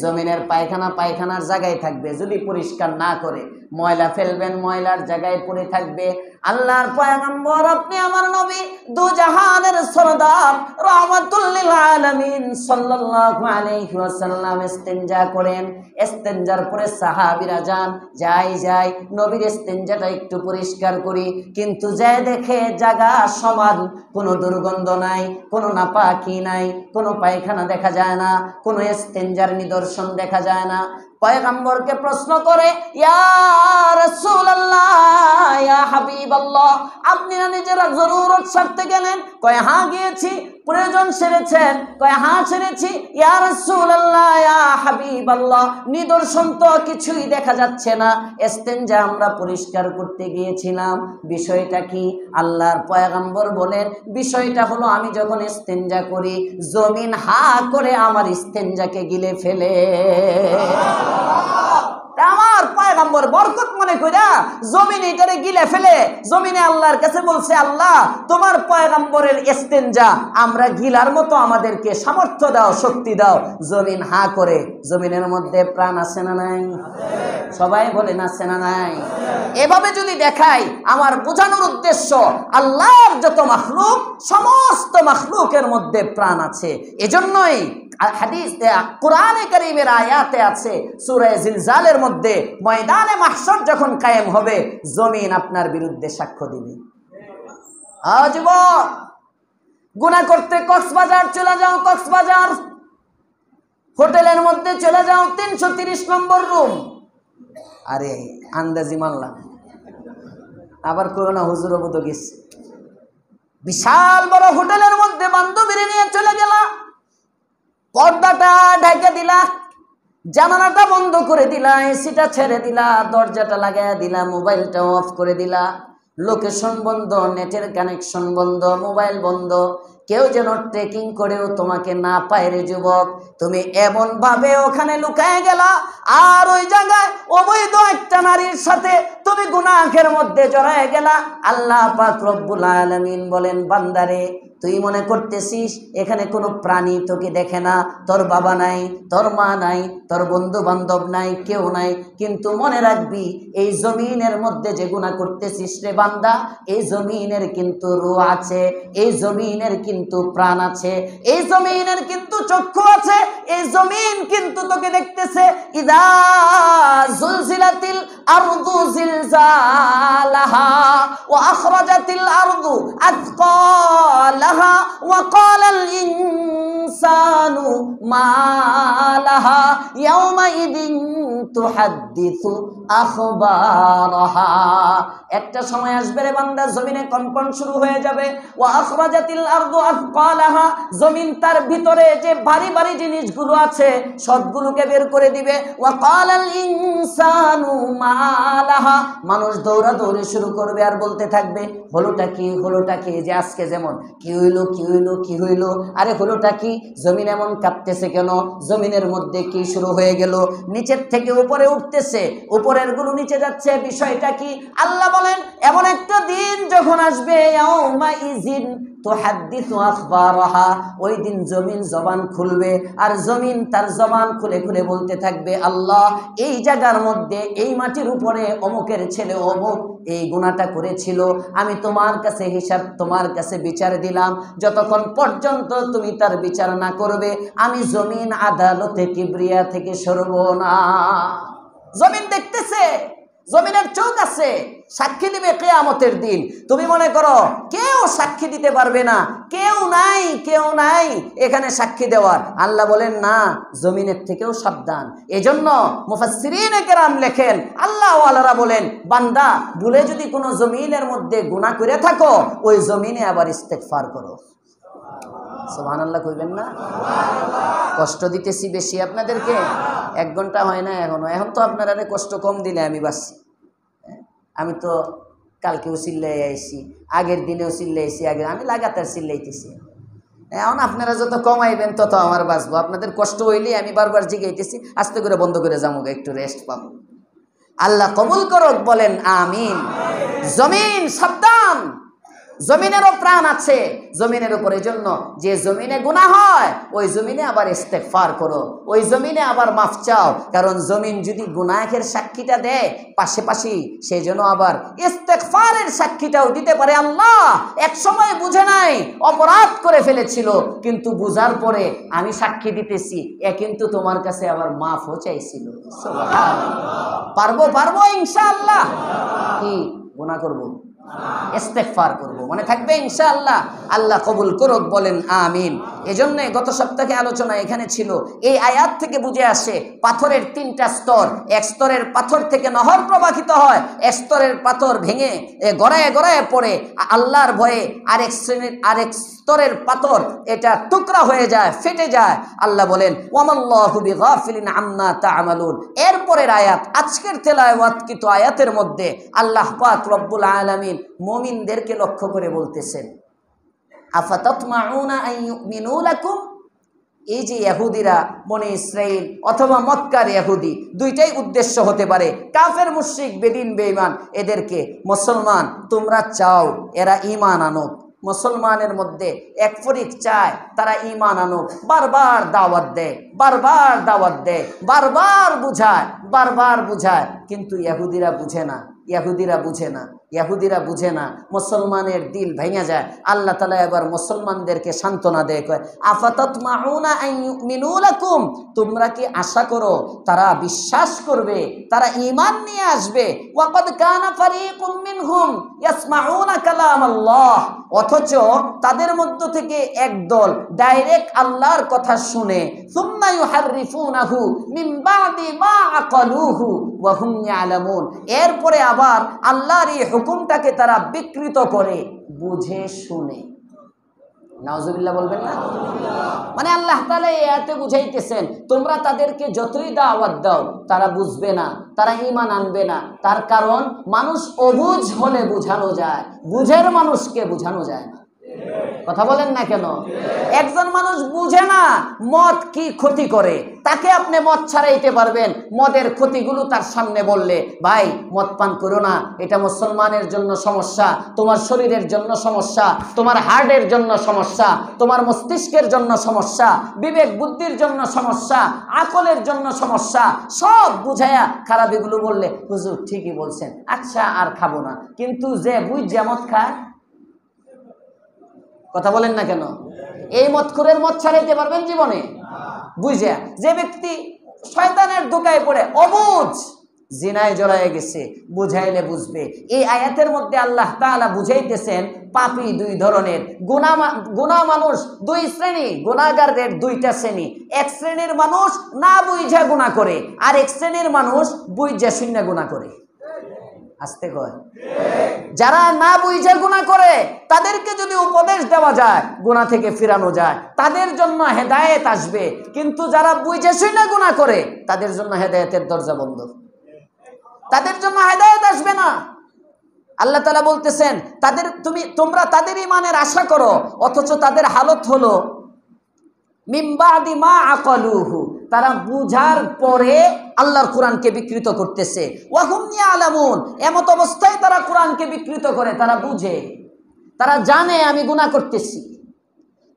জমিনের পায়খানা পায়খানার জায়গায় থাকবে, যদি পরিষ্কার না করে ময়লা ফেলবেন, ময়লার জায়গায় পড়ে থাকবে। আল্লাহর পয়গম্বর, আপনি আমার নবী, দু জাহানের সরদার, রাহমাতুল লিল আলামিন সাল্লাল্লাহু আলাইহি ওয়াসাল্লাম ইস্তেনজা করেন। ইস্তেনজার পরে সাহাবীরা যান, যাই নবীর ইস্তেনজাটা একটু পরিষ্কার করি, কিন্তু যায় দেখে জায়গা সমান, কোনো দুর্গন্ধ নাই, কোনো নাপাকি নাই, কোনো পায়খানা দেখা যায় না, কোনো ইস্তেনজার নিদর্শন দেখা যায় না। পয়গম্বরকে প্রশ্ন করে, ইয়া রাসূলুল্লাহ, ইয়া হাবিবাল্লাহ, আপনি না নিজেরা জরুরত সারতে গেলেন? কয় হ্যাঁ গিয়েছি। প্রয়োজন সেরেছেন? কয় হ্যাঁ সেরেছি। ইয়া রাসূলুল্লাহ, ইয়া হাবিবাল্লাহ, নিদর্শন তো কিছুই দেখা যাচ্ছে না, ইস্তেনজা আমরা পরিষ্কার করতে গিয়েছিলাম, বিষয়টা কি? আল্লাহর পয়গম্বর বলেন, বিষয়টা হলো আমি যখন ইস্তেনজা করি, জমিন হা করে আমার ইস্তেনজাকে গিলে ফেলে। আমার পয়গম্বর বরকত মনে কইরা জমিন এটারে গিলে ফেলে। জমিনে আল্লাহর কাছে বলছে, আল্লাহ, তোমার পয়গম্বরের ইস্তেনজা আমরা গিলার মতো আমাদেরকে সামর্থ্য দাও, শক্তি দাও। জমিন হা করে। জমিনের মধ্যে প্রাণ আছে না নাই? সবাই বলেন আছে না নাই? এভাবে যদি দেখাই, আমার বোঝানোর উদ্দেশ্য, আল্লাহর যত মাখলুক, সমস্ত মাখলুকের মধ্যে প্রাণ আছে। এজন্যই হাদিস কোরআনে কারীমের আয়াতে আছে সূরা জিলজালের মধ্যে, ময়দানে মাহশর যখন কায়েম হবে জমিন আপনার বিরুদ্ধে সাক্ষ্য দিবে। যুবক, গুনাহ করতে কক্সবাজার চলে যাও, কক্সবাজার হোটেলের মধ্যে চলে যাও, 330 নম্বর রুম। আরে আন্দাজি মানলাম, আবার করোনা হুজুরও বোধ গেছে। বিশাল বড় হোটেলের মধ্যে বান্ধবীরে নিয়ে চলে গেলা, পর্দাটা ঢেকে দিলা, জানালাটা বন্ধ করে দিলা, এসিটা ছেড়ে দিলা, দরজাটা লাগাইয়া দিলা, মোবাইলটা অফ করে দিলা, লোকেশন বন্ধ, নেটের কানেকশন বন্ধ, মোবাইল বন্ধ, কেউ যেন ট্রেকিং করেও তোমাকে না পায় রে যুবক। তুমি এমন ভাবে ওখানে লুকায় গেলা, আর ওই জায়গায় অবৈধ একটা নারীর সাথে তুমি গুনাহের মধ্যে জড়ায় গেলা। আল্লাহ পাক রব্বুল আলামিন বলেন, বান্দারে তুই মনে করতেছিস এখানে কোনো প্রাণী তোকে দেখে না, তোর বাবা নাই, তোর মা নাই, তোর বন্ধু বান্ধব নাই, কেউ নাই, কিন্তু মনে রাখবি এই জমিনের মধ্যে যে গুনাহ করতেছিস রে বান্দা, এই জমিনের কিন্তু রূহ আছে, এই জমিনের কিন্তু প্রাণ আছে, এই জমিনের কিন্তু চক্ষু আছে, এই জমিন কিন্তু তোকে দেখতেছে। ইদা জুলজিলাতিল আরদু জিলজালাহা ওয়া আখরাজাতিল আরদু আথকালাহা ওয়া ক্বালাল ইনসানু মা লাহা ইয়াওমাইদিন তুহাদ্দিসু আখবারাহা। একটা সময় আসবে রে বান্দা, জমিনে কম্পন শুরু হয়ে যাবে। ওয়া আখরাজাতিল আরদু আথকালাহা, জমিন তার ভিতরে যে ভারী ভারী জিনিসগুলো আছে সবগুলোকে বের করে দিবে। ওয়া ক্বালাল ইনসানু মা লাহা, মানুষ দৌড়াদৌড়ি শুরু করবে আর বলতে থাকবে হলোটা কি, হলোটা কি, যে আজকে যেমন কি হইলো কি হইলো কি হইলো, আরে হলোটা কি, জমিন এমন কাঁপতেছে কেন, জমিনের মধ্যে কি শুরু হয়ে গেল, নিচের থেকে উপরে উঠতেছে, উপরের গুলো নিচে যাচ্ছে, বিষয়টা কি? আল্লাহ বলেন এমন একটা দিন যখন আসবে, ইয়াউমাইযিন তুহাদ্দিসু আখবারাহা, ওই দিন জমিন জবান খুলবে, আর জমিন তার জবান খুলে খুলে বলতে থাকবে, আল্লাহ এই জায়গার মধ্যে এই মাটির উপরে অমুকের ছেলে অমুক এই গুনাহটা করেছিল, আমি তোমার কাছে হিসাব, তোমার কাছে বিচার দিলাম, যতক্ষণ পর্যন্ত তুমি তার বিচার না করবে আমি জমিন আদালতে কিবরিয়া থেকে সরব না। জমিন দেখতেছে, জমিনের চোখ আছে, সাক্ষী দিবে কিয়ামতের দিন। তুমি মনে করো কেউ সাক্ষী দিতে পারবে না, কেউ নাই, কেউ নাই এখানে সাক্ষী দেওয়ার। আল্লাহ বলেন না, জমিনের থেকেও সাবধান। এজন্য মুফাসসিরিনে কেরাম লেখেন, আল্লাহ ওয়ালারা বলেন, বান্দা ভুলে যদি কোনো জমিনের মধ্যে গুনাহ করে থাকো, ওই জমিনে আবার ইস্তেগফার করো। সুবহানাল্লাহ কইবেন না? কষ্ট দিতেছি বেশি আপনাদেরকে, 1 ঘন্টা হয় না এখনো, এখন তো আপনারা কষ্ট কম দিলে আমি বাসি। আমি তো কালকেও চিল্লাই আইছি, আগের দিনেও চিল্লাই আইছি, আমি লাগাতার চিল্লাইতেছি। এখন আপনারা যত কমাইবেন তত আমার বাঁচবো। আপনাদের কষ্ট হইলে আমি বারবার জিগাইতেছি, আস্তে করে বন্ধ করে যাবো, একটু রেস্ট পাবো। আল্লাহ কবুল করুক, বলেন আমিন। জমিন সাবধান, জমিনেরও প্রাণ আছে জমিনের উপরে। জন্য যে জমিনে গুনাহ হয় ওই জমিনে আবার ইস্তেগফার করো, ওই জমিনে আবার মাফ চাও, কারণ জমিন যদি গুনাহের সাক্ষীটা দেয় পাশাপাশি সে যেন আবার ইস্তেগফারের সাক্ষীটাও দিতে পারে। আল্লাহ এক সময় বুঝে নাই, অপরাধ করে ফেলেছিল, কিন্তু বুঝার পরে আমি সাক্ষী দিতেছি, এ কিন্তু তোমার কাছে আবার মাফও চাইছিল। পারবো পারবো ইনশাআল্লাহ। কি গুনাহ করব? ইস্তেগফার করব, মনে থাকবে ইনশাআল্লাহ। আল্লাহ কবুল করুক, বলেন আমিন। এজন্য গত সপ্তাহে আলোচনা এখানে ছিল, এই আয়াত থেকে বুঝে আসে পাথরের 3টা স্তর। এক স্তরের পাথর থেকে নহর প্রবাহিত হয়, এক স্তরের পাথর ভেঙে গড়ায় গড়ায় পড়ে আল্লাহর ভয়ে আরেক স্তরের পাথর এটা টুকরা হয়ে যায়, ফেটে যায়। আল্লাহ বলেন ওয়ামাল্লাহু বিগাফিলিন আম্মা তা'মালুন। এরপরের আয়াত, আজকের তেলাওয়াতকৃত আয়াতের মধ্যে আল্লাহ পাক রব্বুল আলামিন মুমিনদেরকে লক্ষ্য করে বলতেছেন, আফাতাতমাউনা আন ইউমিনু লাকুম। এই যে ইহুদিরা, বনি ইসরাইল অথবা মক্কার ইহুদি, দুইটাই উদ্দেশ্য হতে পারে। কাফের মুশরিক বেদিন বেঈমান এদেরকে, মুসলমান তোমরা চাও এরা ঈমান আনুক, মুসলমানের মধ্যে এক ফরিক চায় তারা ঈমান আনুক, বারবার দাওয়াত দেয়, বারবার দাওয়াত দেয়, বারবার বুঝায়, কিন্তু ইহুদিরা বুঝে না। ইহুদিরা বুঝে না, ইহুদিরা বুঝে না, মুসলমানের দিল ভেঙে যায়। আল্লাহ তাআলা এবার মুসলমানদেরকে সান্ত্বনা দেয়, কয় আফাতাতমাউনা আন ইউমিনু লাকুম, তোমরা কি আশা করো তারা বিশ্বাস করবে, তারা ঈমান নিয়ে আসবে? ওয়াকাদ কানা ফারীকুম মিনহুম ইয়াসমাউনা কালামাল্লাহ, অথচ তাদের মধ্য থেকে একদল ডাইরেক্ট আল্লাহর কথা শুনে সুম্মা ইউহাররিফুনাহু মিন বাদি মা আকালুহু ওয়া হুম ইয়ালামুন, এরপরে আবার আল্লাহর এই হুকুমটাকে তারা বিকৃত করে বুঝে শুনে। নাউজুবিল্লাহ বলবেন না? মানে আল্লাহ তাআলা এই আয়াতে বুঝাইতেছেন তোমরা তাদেরকে যতই দাওয়াত দাও তারা বুঝবে না, তারা ঈমান আনবে না। তার কারণ মানুষ অবুঝ হলে বুঝানো যায়, বুঝের মানুষকে বুঝানো যায় না। কথা বলেন না কেন? একজন মানুষ বুঝে না মদ কি ক্ষতি করে, তাকে আপনি মদ ছাড়াইতে পারবেন, মদের ক্ষতিগুলো তার সামনে বললে, ভাই মদ পান করো না, এটা মুসলমানের জন্য সমস্যা, তোমার শরীরের জন্য সমস্যা, তোমার হার্টের জন্য সমস্যা, তোমার মস্তিষ্কের জন্য সমস্যা, বিবেক বুদ্ধির জন্য সমস্যা, আকলের জন্য সমস্যা, সব বুঝায়া খারাপ এগুলো বললে, হুজুর ঠিকই বলছেন, আচ্ছা আর খাবো না। কিন্তু যে বুঝে মদ খায়, কথা বলেন না কেন? এই মদখোরের মদ ছাড়াইতে পারবেন জীবনে? বুঝে যে ব্যক্তি শয়তানের ধোঁকায় পড়ে অবুঝ জিনায় জড়ায় গেছে, বুঝাইলে বুঝবে। এই আয়াতের মধ্যে আল্লাহ তাআলা বুঝাইতেছেন পাপী দুই ধরনের, গুনাহ মানুষ দুই শ্রেণী, গুনাহগারদের দুইটা শ্রেণী। এক শ্রেণীর মানুষ না বুঝা গুনাহ করে, আর এক শ্রেণীর মানুষ বুঝা শূন্য গুনাহ করে। আসতে কয়, যারা না বুঝে গুনাহ করে তাদেরকে যদি উপদেশ দেওয়া যায়, গুনাহ থেকে ফিরানো যায়, তাদের জন্য হেদায়েত আসবে। কিন্তু যারা বুঝে শুনে গুনাহ করে তাদের জন্য হেদায়েতের দরজা বন্ধ, তাদের জন্য হেদায়েত আসবে না। আল্লাহ তাআলা বলতেছেন তোমরা তাদের ঈমানের আশা করো, অথচ তাদের হালত হলো মিন বাদি মা আকালুহু, তারা বুঝার পরে আল্লাহর কোরআনকে বিকৃত করতেছে। ওয়া হুম ইয়ালামুন, এমত অবস্থায় তারা কোরআনকে বিকৃত করে। তারা বুঝে, তারা জানে আমি গুনাহ করতেছি,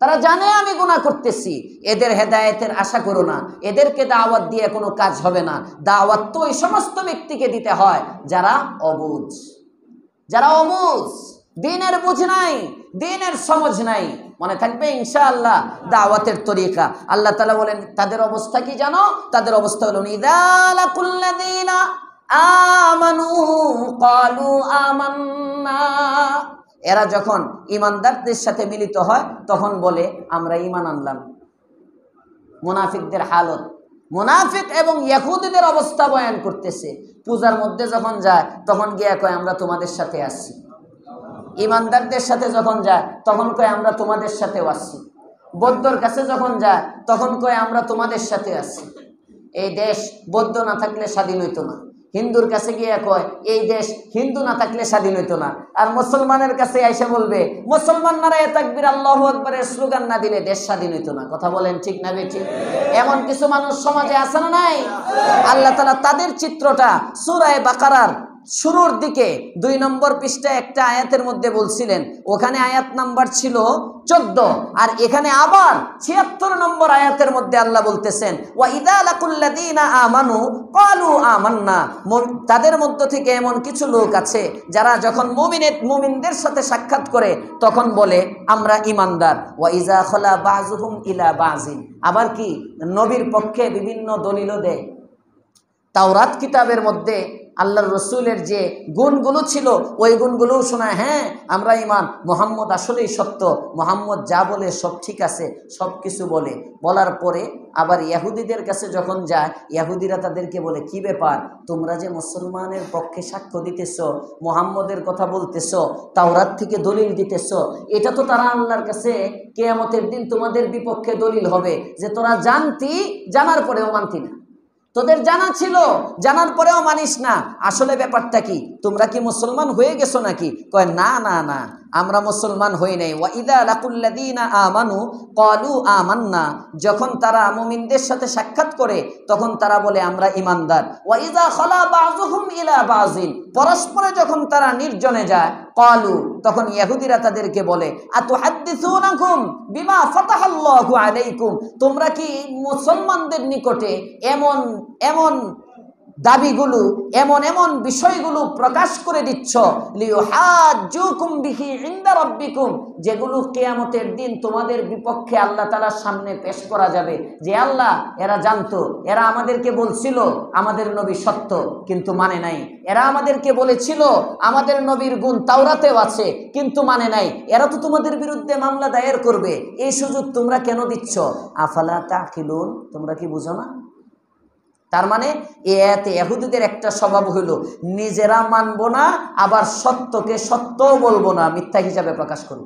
তারা জানে আমি গুনাহ করতেছি। এদের হেদায়েতের আশা করো না, এদেরকে দাওয়াত দিয়ে কোনো কাজ হবে না। দাওয়াত তো ওই সমস্ত ব্যক্তিকে দিতে হয় যারা অবুঝ, যারা অবুঝ, দ্বীনের বুঝ নাই, দ্বীনের সমঝ নাই। মনে থাকবে ইনশাআল্লাহ দাওয়াতের তরিকা। আল্লাহ তাআলা বলেন তাদের অবস্থা কি জানো? তাদের অবস্থা হলো ইযা লাকুল্লাযীনা আমানু ক্বালু আমান্না, এরা যখন ঈমানদারদের সাথে মিলিত হয় তখন বলে আমরা ঈমান আনলাম। মুনাফিকদের হালত, মুনাফিক এবং ইহুদিদের অবস্থা বয়ান করতেছে। পূজার মধ্যে যখন যায় তখন গিয়া কয় আমরা তোমাদের সাথে আসছি। ঈমানদারদের সাথে যখন যায় তখন কয় আমরা তোমাদের সাথেও আসছি। বৌদ্ধর কাছে যখন যায় তখন কয় আমরা তোমাদের সাথে আসছি। এই দেশ বৌদ্ধ না থাকলে স্বাধীন হইতো না। হিন্দুর কাছে গিয়ে কয় এই দেশ হিন্দু না থাকলে স্বাধীন হইতো না। আর মুসলমানের কাছে আইসা বলবে মুসলমান নারায়ে তাকবীর আল্লাহু আকবারের স্লোগান না দিলে দেশ স্বাধীন হইতো না। কথা বলেন ঠিক না বেঠিক? এমন কিছু মানুষ সমাজে আছে না নাই? আল্লাহ তাআলা তাদের চিত্রটা সূরা বাকারার শুরুর দিকে 2 নম্বর পৃষ্ঠায় একটা আয়াতের মধ্যে বলছিলেন। ওখানে আয়াত নাম্বার ছিল 14, আর এখানে আবার 76 নম্বর আয়াতের মধ্যে আল্লাহ বলতেছেন ওয়া ইযা লাকুল্লাযীনা আমানু ক্বালু আমান্না, তাদের মধ্য থেকে এমন কিছু লোক আছে যারা যখন মুমিনদের সাথে সাক্ষাৎ করে তখন বলে আমরা ঈমানদার। ওয়া ইযা খালা বাযুহুম ইলা বাযিন, আবার কি নবীর পক্ষে বিভিন্ন দলিলও দেয়। তাওরাত কিতাবের মধ্যে আল্লাহর রসুলের যে গুণগুলো ছিল ওই গুণগুলোও শোনায়, হ্যাঁ আমরা ঈমান, মুহাম্মদ আসলেই সত্য, মুহাম্মদ যা বলে সব ঠিক আছে, সব কিছু বলে। বলার পরে আবার ইহুদিদের কাছে যখন যায় ইহুদিরা তাদেরকে বলে কি ব্যাপার, তোমরা যে মুসলমানের পক্ষে সাক্ষ্য দিতেছ, মুহাম্মদের কথা বলতেছ, তাওরাত থেকে দলিল দিতেছ, এটা তো তারা আল্লাহর কাছে কিয়ামতের দিন তোমাদের বিপক্ষে দলিল হবে যে তোরা জানতি, জানার পরেও মানতি না। তোদের জানা ছিল, জানার পরেও মানিস না। আসলে ব্যাপারটা কি, তোমরা কি মুসলমান হয়ে গেছো নাকি? কয় না না না, আমরা মুসলমান হই নাই। ওয়া ইযা লাকুল্লাযীনা আমানু ক্বালু আমান্না, যখন তারা মুমিনদের সাথে সাক্ষাৎ করে তখন তারা বলে আমরা ঈমানদার। ওয়া ইযা খালা বাযুহুম ইলা বাযিন, পরস্পরে যখন তারা নির্জনে যায় ক্বালু, তখন ইহুদিরা তাদেরকে বলে আতুহাদ্দিসুনাকুম বিমা ফাতাহাল্লাহু আলাইকুম, তোমরা কি মুসলমানদের নিকটে এমন এমন দাবিগুলো, এমন এমন বিষয়গুলো প্রকাশ করে দিচ্ছ, লিয়ুহাজ্জুকুম বিহি ইনদা রাব্বিকুম, যেগুলো কিয়ামতের দিন তোমাদের বিপক্ষে আল্লাহ তাআলার সামনে পেশ করা যাবে। যে আল্লাহ, এরা জানতো, এরা আমাদেরকে বলছিল আমাদের নবী সত্য, কিন্তু মানে নাই। এরা আমাদেরকে বলেছিল আমাদের নবীর গুণ তাওরাতেও আছে, কিন্তু মানে নাই। এরা তো তোমাদের বিরুদ্ধে মামলা দায়ের করবে, এই সুযোগ তোমরা কেন দিচ্ছ? আফালা তাকিলুন, তোমরা কি বুঝো না? তার মানে এতে ইহুদিদের একটা স্বভাব হলো নিজেরা মানবো না, আবার সত্যকে সত্যও বলবো না, মিথ্যা হিসাবে প্রকাশ করব।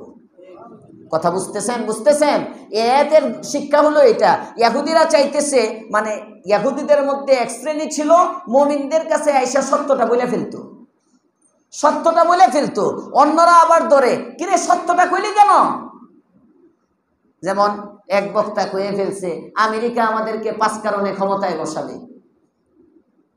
কথা বুঝতেছেন? বুঝতেছেন? এতের শিক্ষা হলো এটা। ইহুদিরা চাইতেছে, মানে ইহুদিদের মধ্যে এক শ্রেণী ছিল মুমিনদের কাছে আইসা সত্যটা বলে ফেলতো, সত্যটা বলে ফেলতো। অন্যরা আবার ধরে, কিরে সত্যটা কইলি কেন? যেমন এক বক্তা কয়ে ফেলছে আমেরিকা আমাদেরকে 5 কারণে ক্ষমতায় বসাবে।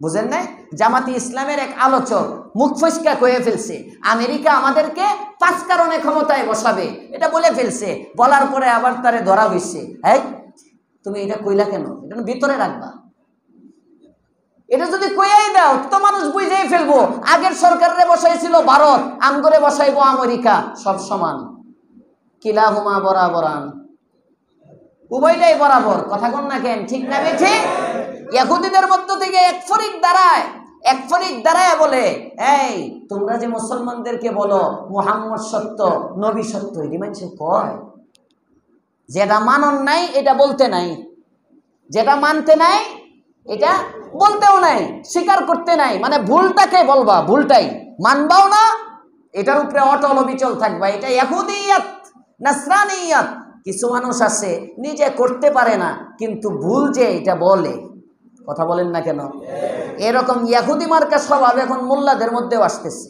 বুঝেন নাই? জামাতি ইসলামের এক আলোচক মুখ ফসকা কয়ে ফেলছে আমেরিকা আমাদেরকে 5 কারণে ক্ষমতায় বসাবে, এটা বলে ফেলছে। বলার পরে আবার তারে ধরা হইছে, এই তুমি এটা কইলা কেন? এটা ভিতরে রাখবা, এটা যদি কইয়াই দাও তো মানুষ বুঝেই ফেলবো আগের সরকারে বসাইছিল ভারত, আমগরে বসাইবো আমেরিকা, সব সমান। কিলাহুমা বরাবরান, উভয়টাই বরাবর। কথা কোন না কেন? ঠিক না বেঠি? ইহুদিদের মধ্য থেকে এক ফরিক দাঁড়ায় বলে, এই তোমরা যে মুসলমানদেরকে বলো মুহাম্মদ সত্য, নবী সত্য, এটি মানুষ কয়, যেটা মানন নাই এটা বলতে নাই, যেটা মানতে নাই এটা বলতেও নাই, স্বীকার করতে নাই। মানে ভুলটাকে বলবা, ভুলটাই মানবাও না, এটার উপরে অটল অবিচল থাকবা। এটা ইহুদিয়াত, নাসরানিয়াত। কিছু মানুষ আছে নিজে করতে পারে না, কিন্তু ভুল যে এটা বলে। কথা বলেন না কেন? এরকম ইহুদি মার্কা স্বভাব এখন মোল্লাদের মধ্যেও আসতেছে,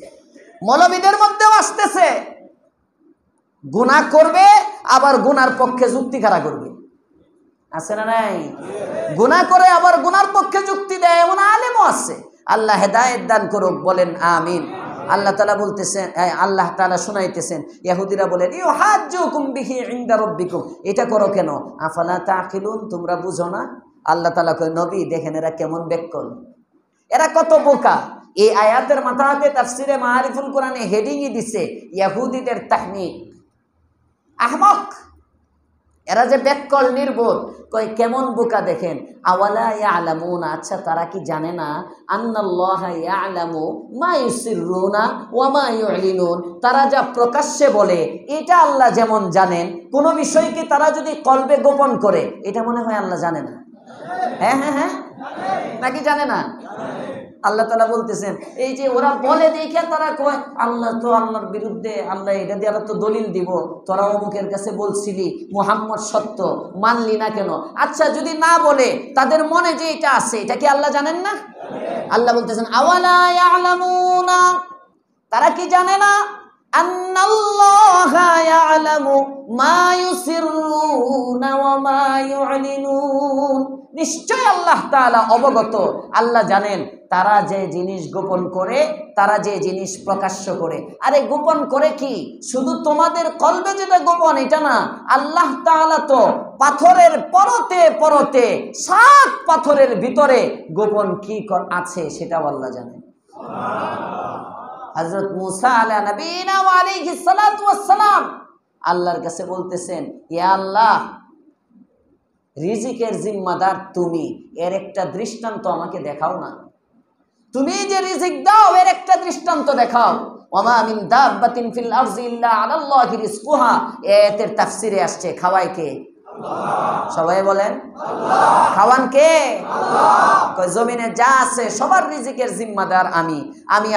মৌলবীদের মধ্যেও আসতেছে। গুনাহ করবে, আবার গুনার পক্ষে যুক্তি খাড়া করবে, আছে না নাই? গুনাহ করে আবার গুনার পক্ষে যুক্তি দেয়, এমন আলেমও আছে। আল্লাহ হেদায়েত দান করুক, বলেন আমিন। আল্লাহ তাআলা বলতেছেন, আল্লাহ তাআলা শুনাইতেছেন, ইহুদিরা বলেন ইউহাজ্জুকুম বিহি ইনদা রাব্বিকুম, এটা করো কেন? আফালা তাকিলুন, তোমরা বুঝো না? আল্লাহ তাআলা কয়, নবী দেখেন এরা কেমন বেকল, এরা কত বোকা। এই আয়াতের মাথাতে তাফসিরে মাআরিফুল কোরআনে হেডিংই দিছে ইহুদিদের তাহনিক, আহমক। এরা যে বেকল, নির্বোধ। কয় কেমন বোকা দেখেন, আওয়ালা ইয়ালামুনা, আচ্ছা তারা কি জানে না, আন্নাল্লাহা ইয়ালামু মা ইউসিররুনা ওয়া মা ইউলিনুন, তারা যা প্রকাশ্যে বলে এটা আল্লাহ যেমন জানেন, কোন বিষয়কে তারা যদি কলবে গোপন করে এটা মনে হয় আল্লাহ জানে না? হ্যাঁ হ্যাঁ হ্যাঁ, নাকি জানে না? আল্লাহ তাআলা বলতেছেন, এই যে ওরা বলে দেখে তারা কয় আল্লাহ তো, আল্লাহর বিরুদ্ধে আল্লাহ এটা দিয়ে তো দলিল দিব, তোরা অমুকের কাছে বলছিলি মুহাম্মদ সত্য, মানলি না কেন? আচ্ছা যদি না বলে, তাদের মনে যে এটা আছে, এটা কি আল্লাহ জানেন না? আল্লাহ বলতেছেন আওয়ালা ইয়ালামুনা, তারা কি জানে না? আন্নাল্লাহা ইয়ালামু মা ইউসিররুনা ওয়া মা ইউলিনুন, নিশ্চয় আল্লাহ তাআলা অবগত, আল্লাহ জানেন তারা যে জিনিস গোপন করে, তারা যে জিনিস প্রকাশ্য করে। আরে গোপন করে কি? শুধু তোমাদের কলবে যেটা গোপন এটা না, আল্লাহ তাআলা তো পাথরের পরতে পরতে, 7 পাথরের ভিতরে গোপন কি আছে সেটাও আল্লাহ জানেন। হযরত মূসা আলাইহিস সালাতু ওয়াস সালাম আল্লাহর কাছে বলতেছেন, ইয়া আল্লাহ, রিজিকের জিম্মাদার তুমি, এর একটা দৃষ্টান্ত আমাকে দেখাও না। তুমি যে রিজিক দাও এর একটা দৃষ্টান্ত দেখাও। ওয়ামা মিন দাব্বাতিন ফিল আরজি ইল্লা আলাল্লাহি রিজকুহা, এর তাফসিরে আসছে খাওয়ায় কে? সবাই বলেন খাওয়ান কে? কয় জমিনে যা আছে সবার রিজিকের জিম্মাদার আমি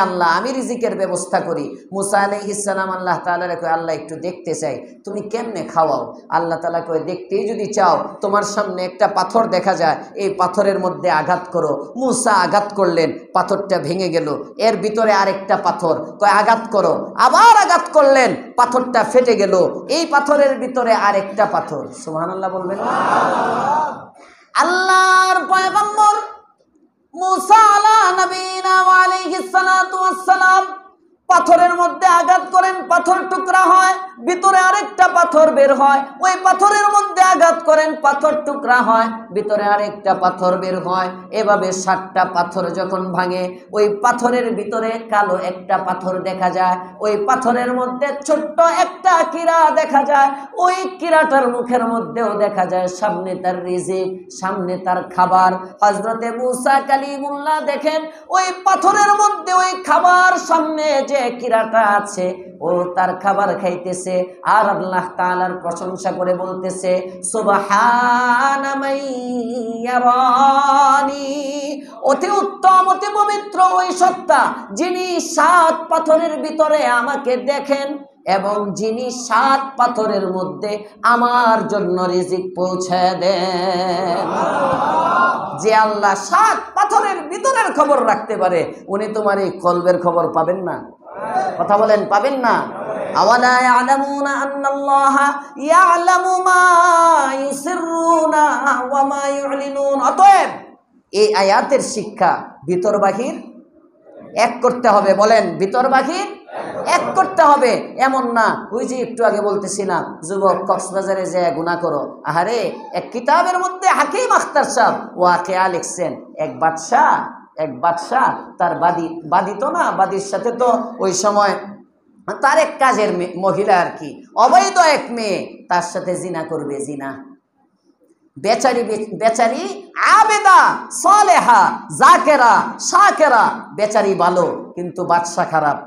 আল্লাহ, আমি রিজিকের ব্যবস্থা করি। মুসা আলাইহিস সালাম আল্লাহ তাআলারে কয়, আল্লাহ একটু দেখতে চাই তুমি কেমনে খাওয়াও। আল্লাহ তাআলা কয়, দেখতেই যদি চাও, তোমার সামনে একটা পাথর দেখা যায়, এই পাথরের মধ্যে আঘাত করো। মুসা আঘাত করলেন, পাথরটা ভেঙে গেল। এর ভিতরে আরেকটা পাথর, কয় আঘাত করো, আবার আঘাত করলেন, পাথরটা ফেটে গেল। এই পাথরের ভিতরে আরেকটা পাথর। সুবহানাল্লাহ বলবেন না? আল্লাহর পয়গম্বর মুসা আলাইহিস সালাতু ওয়াস সালাম পাথরের মধ্যে আঘাত করেন, পাথর টুকরা হয়, ভিতরে আরেকটা পাথর বের হয়, ওই পাথরের মধ্যে আঘাত করেন, পাথর টুকরা হয়, ভিতরে আরেকটা পাথর বের হয়। এভাবে 7টা পাথর যখন ভাঙে, ওই পাথরের ভিতরে কালো একটা পাথর দেখা যায়, ওই পাথরের মধ্যে ছোট্ট একটা কীড়া দেখা যায়, ওই কীড়াটার মুখের মধ্যেও দেখা যায় সামনে তার রিজিক, সামনে তার খাবার। হযরতে মুসা কালিমুল্লাহ দেখেন ওই পাথরের মধ্যে ওই খাবার, সামনে যে কীড়াটা আছে ও তার খাবার খাইতেছে, আর আল্লাহ তাআলার প্রশংসা করে বলতেছে সুবহানা মাইয়ারানি, অতি উত্তম অতি পবিত্র ওই সত্তা যিনি 7 পাথরের ভিতরে আমাকে দেখেন এবং যিনি 7 পাথরের মধ্যে আমার জন্য রিজিক পৌঁছে দেন। যে আল্লাহ 7 পাথরের ভিতরের খবর রাখতে পারে, উনি তোমার এই কলবের খবর পাবেন না? কথা বলেন, পাবেন না? আওয়ালা ইয়ালামুনা আন্নাল্লাহা ইয়ালামু মা ইউসিররুনা ওয়া মা ইউলিনুন। অতএব এই আয়াতের শিক্ষা ভিতর বাহির এক করতে হবে। বলেন, ভিতর বাহির এক করতে হবে। এমন না ওই যে একটু আগে বলতেছিলাম, যুবক কক্সবাজারে যায় গুনাহ করো। আহারে, এক কিতাবের মধ্যে হাকিম আখতার সাহেব ওয়াকিয়া লিখছেন, এক বাদশা তার বাদী তো না, বাদীর সাথে তো ওই সময় তার এক কাজের মহিলা আর কি, অবৈধ এক মেয়ে, তার সাথে জিনা করবে। জিনা, বেচারি আবেদা সালেহা জাকেরা শাকেরা, বেচারি ভালো কিন্তু বাদশা খারাপ।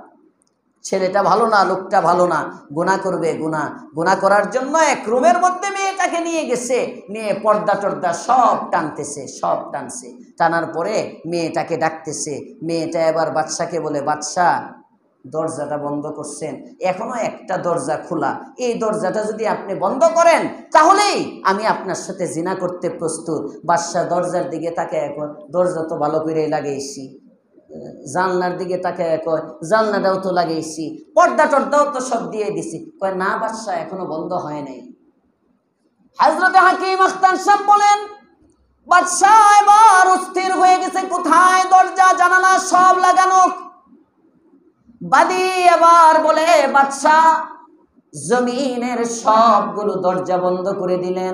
ছেলেটা ভালো না, লোকটা ভালো না, গুনাহ করবে। গুনাহ করার জন্য এক রুমের মধ্যে মেয়েটাকে নিয়ে গেছে, নিয়ে পর্দা টর্দা সব টানছে। টানার পরে মেয়েটাকে ডাকতেছে। মেয়েটা এবার বাদশাকে বলে, বাদশা দরজাটা বন্ধ করছেন, এখনো একটা দরজা খোলা, এই দরজাটা যদি আপনি বন্ধ করেন তাহলেই আমি আপনার সাথে জিনা করতে প্রস্তুত। বাদশা দরজার দিকে তাকায়, এখন দরজা তো ভালো করে লাগাইছি, জানলার দিকে তাকায় কয় জানলাটাও তো লাগাইছি, পর্দা টর্দাও তো সব দিয়ে দিছি। কয় না বাদশা, এখনো বন্ধ হয় নাই। হযরতে হাকিম আখতার সাহেব বলেন, বাদশা এবার অস্থির হয়ে গেছে, কোথায় দরজা জানালা সব লাগানো। বাদী এবার বলে, বাদশা জমিনের সবগুলো দরজা বন্ধ করে দিলেন,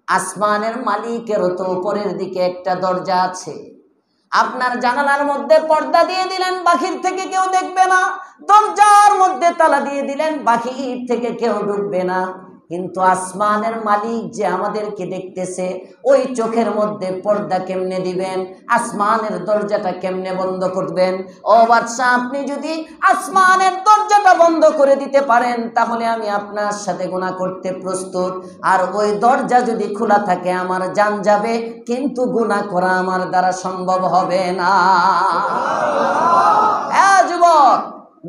আসমানের মালিকেরও তো উপরের দিকে একটা দরজা আছে, আপনার জানালার মধ্যে পর্দা দিয়ে দিলেন, বাহির থেকে কেউ দেখবে না, দরজার মধ্যে তালা দিয়ে দিলেন, বাহির থেকে কেউ ঢুকবে না, কিন্তু আসমানের মালিক যে আমাদেরকে দেখতেছে, ওই চোখের মধ্যে পর্দা কেমনে দিবেন, আসমানের দরজাটা কেমনে বন্ধ করবেন? ও বাদশা, আপনি যদি আসমানের দরজাটা বন্ধ করে দিতে পারেন তাহলে আমি আপনার সাথে গুনাহ করতে প্রস্তুত, আর ওই দরজা যদি খোলা থাকে আমার জান যাবে, কিন্তু গুনাহ করা আমার দ্বারা সম্ভব হবে না। হ্যাঁ যুবক,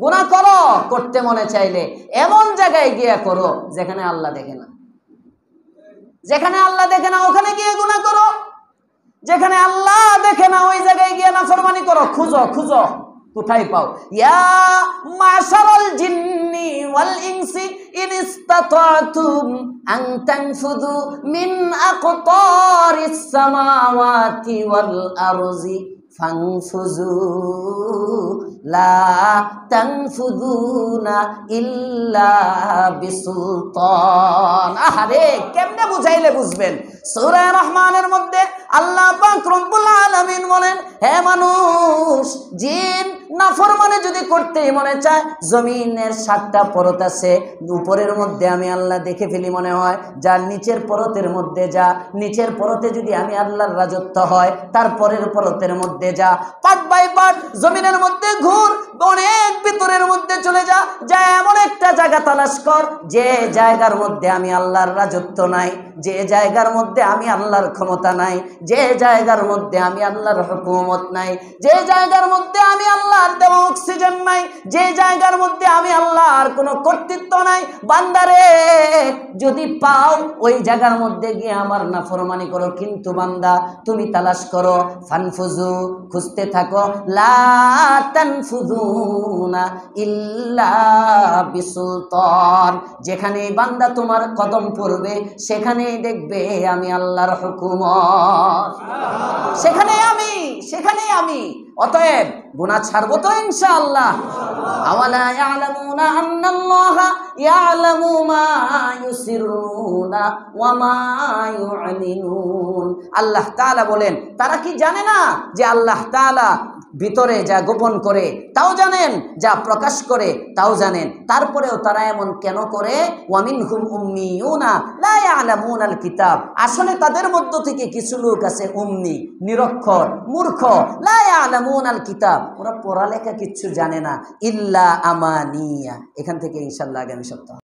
গুনাহ করো, করতে মনে চাইলে এমন জায়গায় গিয়ে করো যেখানে আল্লাহ দেখে না। যেখানে আল্লাহ দেখে না ওখানে গিয়ে গুনাহ করো, যেখানে আল্লাহ দেখে না ওই জায়গায় গিয়ে নাফরমানি করো। খুঁজো, কোথায় পাও? ইয়া মাশারাল জিন্নি ওয়াল ইনসি ইন ইসতাতাতুম আন তানফুযু মিন আকতারিস সামাওয়াতি ওয়াল আরজি ফানফুযু লা তানফুযুনা ইল্লা বিসুলতান। আহারে, কেমনে বুঝাইলে বুঝবেন? সূরা রহমানের মধ্যে আল্লাহ পাক রব্বুল আলামিন বলেন, হে মানুষ জিন, নাফরমানি যদি করতেই মনে চায়, জমিনের 7টা পরত আছে, উপরের মধ্যে আমি আল্লাহ দেখে ফেলি মনে হয়, যার নিচের পরতের মধ্যে যা, নিচের পরতে যদি আমি আল্লাহর রাজত্ব হয়, তারপরের পরতের মধ্যে যা, পার্ট বাই পার্ট জমিনের মধ্যে ঘুর, অনেক ভিতরের মধ্যে চলে যা, এমন একটা জায়গা তালাশ কর যে জায়গার মধ্যে আমি আল্লাহর রাজত্ব নাই, যে জায়গার মধ্যে আমি আল্লাহর ক্ষমতা নাই, যে জায়গার মধ্যে আমি আল্লাহর হুকুমত নাই, যে জায়গার মধ্যে আমি আল্লাহর দেওয়া অক্সিজেন নাই, যে জায়গার মধ্যে আমি আল্লাহর কোনো কর্তৃত্ব নাই। বান্দারে, যদি পাও ওই জায়গার মধ্যে গিয়ে আমার নাফরমানি করো, কিন্তু বান্দা তুমি তালাশ করো, ফানফুজু, খুঁজতে থাকো, লা তানফুযুনা ইল্লা বিসুলতান। যেখানে বান্দা তোমার কদম পড়বে সেখানেই দেখবে আমি আল্লাহর হুকুমত, সেখানে আমি অতএব গুনাহ ছাড়বো তো ইনশাআল্লাহ। আওয়ালা ইয়ালামুনা আন্নাল্লাহা ইয়ালামু মা ইউসিরুনা ওয়া মা ইউলিনুন। আল্লাহ তাআলা বলেন, তারা কি জানে না যে আল্লাহ তাআলা ভিতরে যা গোপন করে তাও জানেন, যা প্রকাশ করে তাও জানেন, তারপরেও তারা এমন কেন করে? ওয়ামিনহুম উম্মিয়ুনা লা ইয়ালামুনাল কিতাব, আসলে তাদের মধ্য থেকে কিছু লোক আছে উম্মি, নিরক্ষর, মূর্খ। লা ইয়ালামুনাল কিতাব, ওরা পড়ালেখা কিচ্ছু জানে না। ইল্লা আমানিয়া। এখান থেকে ইনশাআল্লাহ আগামী সপ্তাহ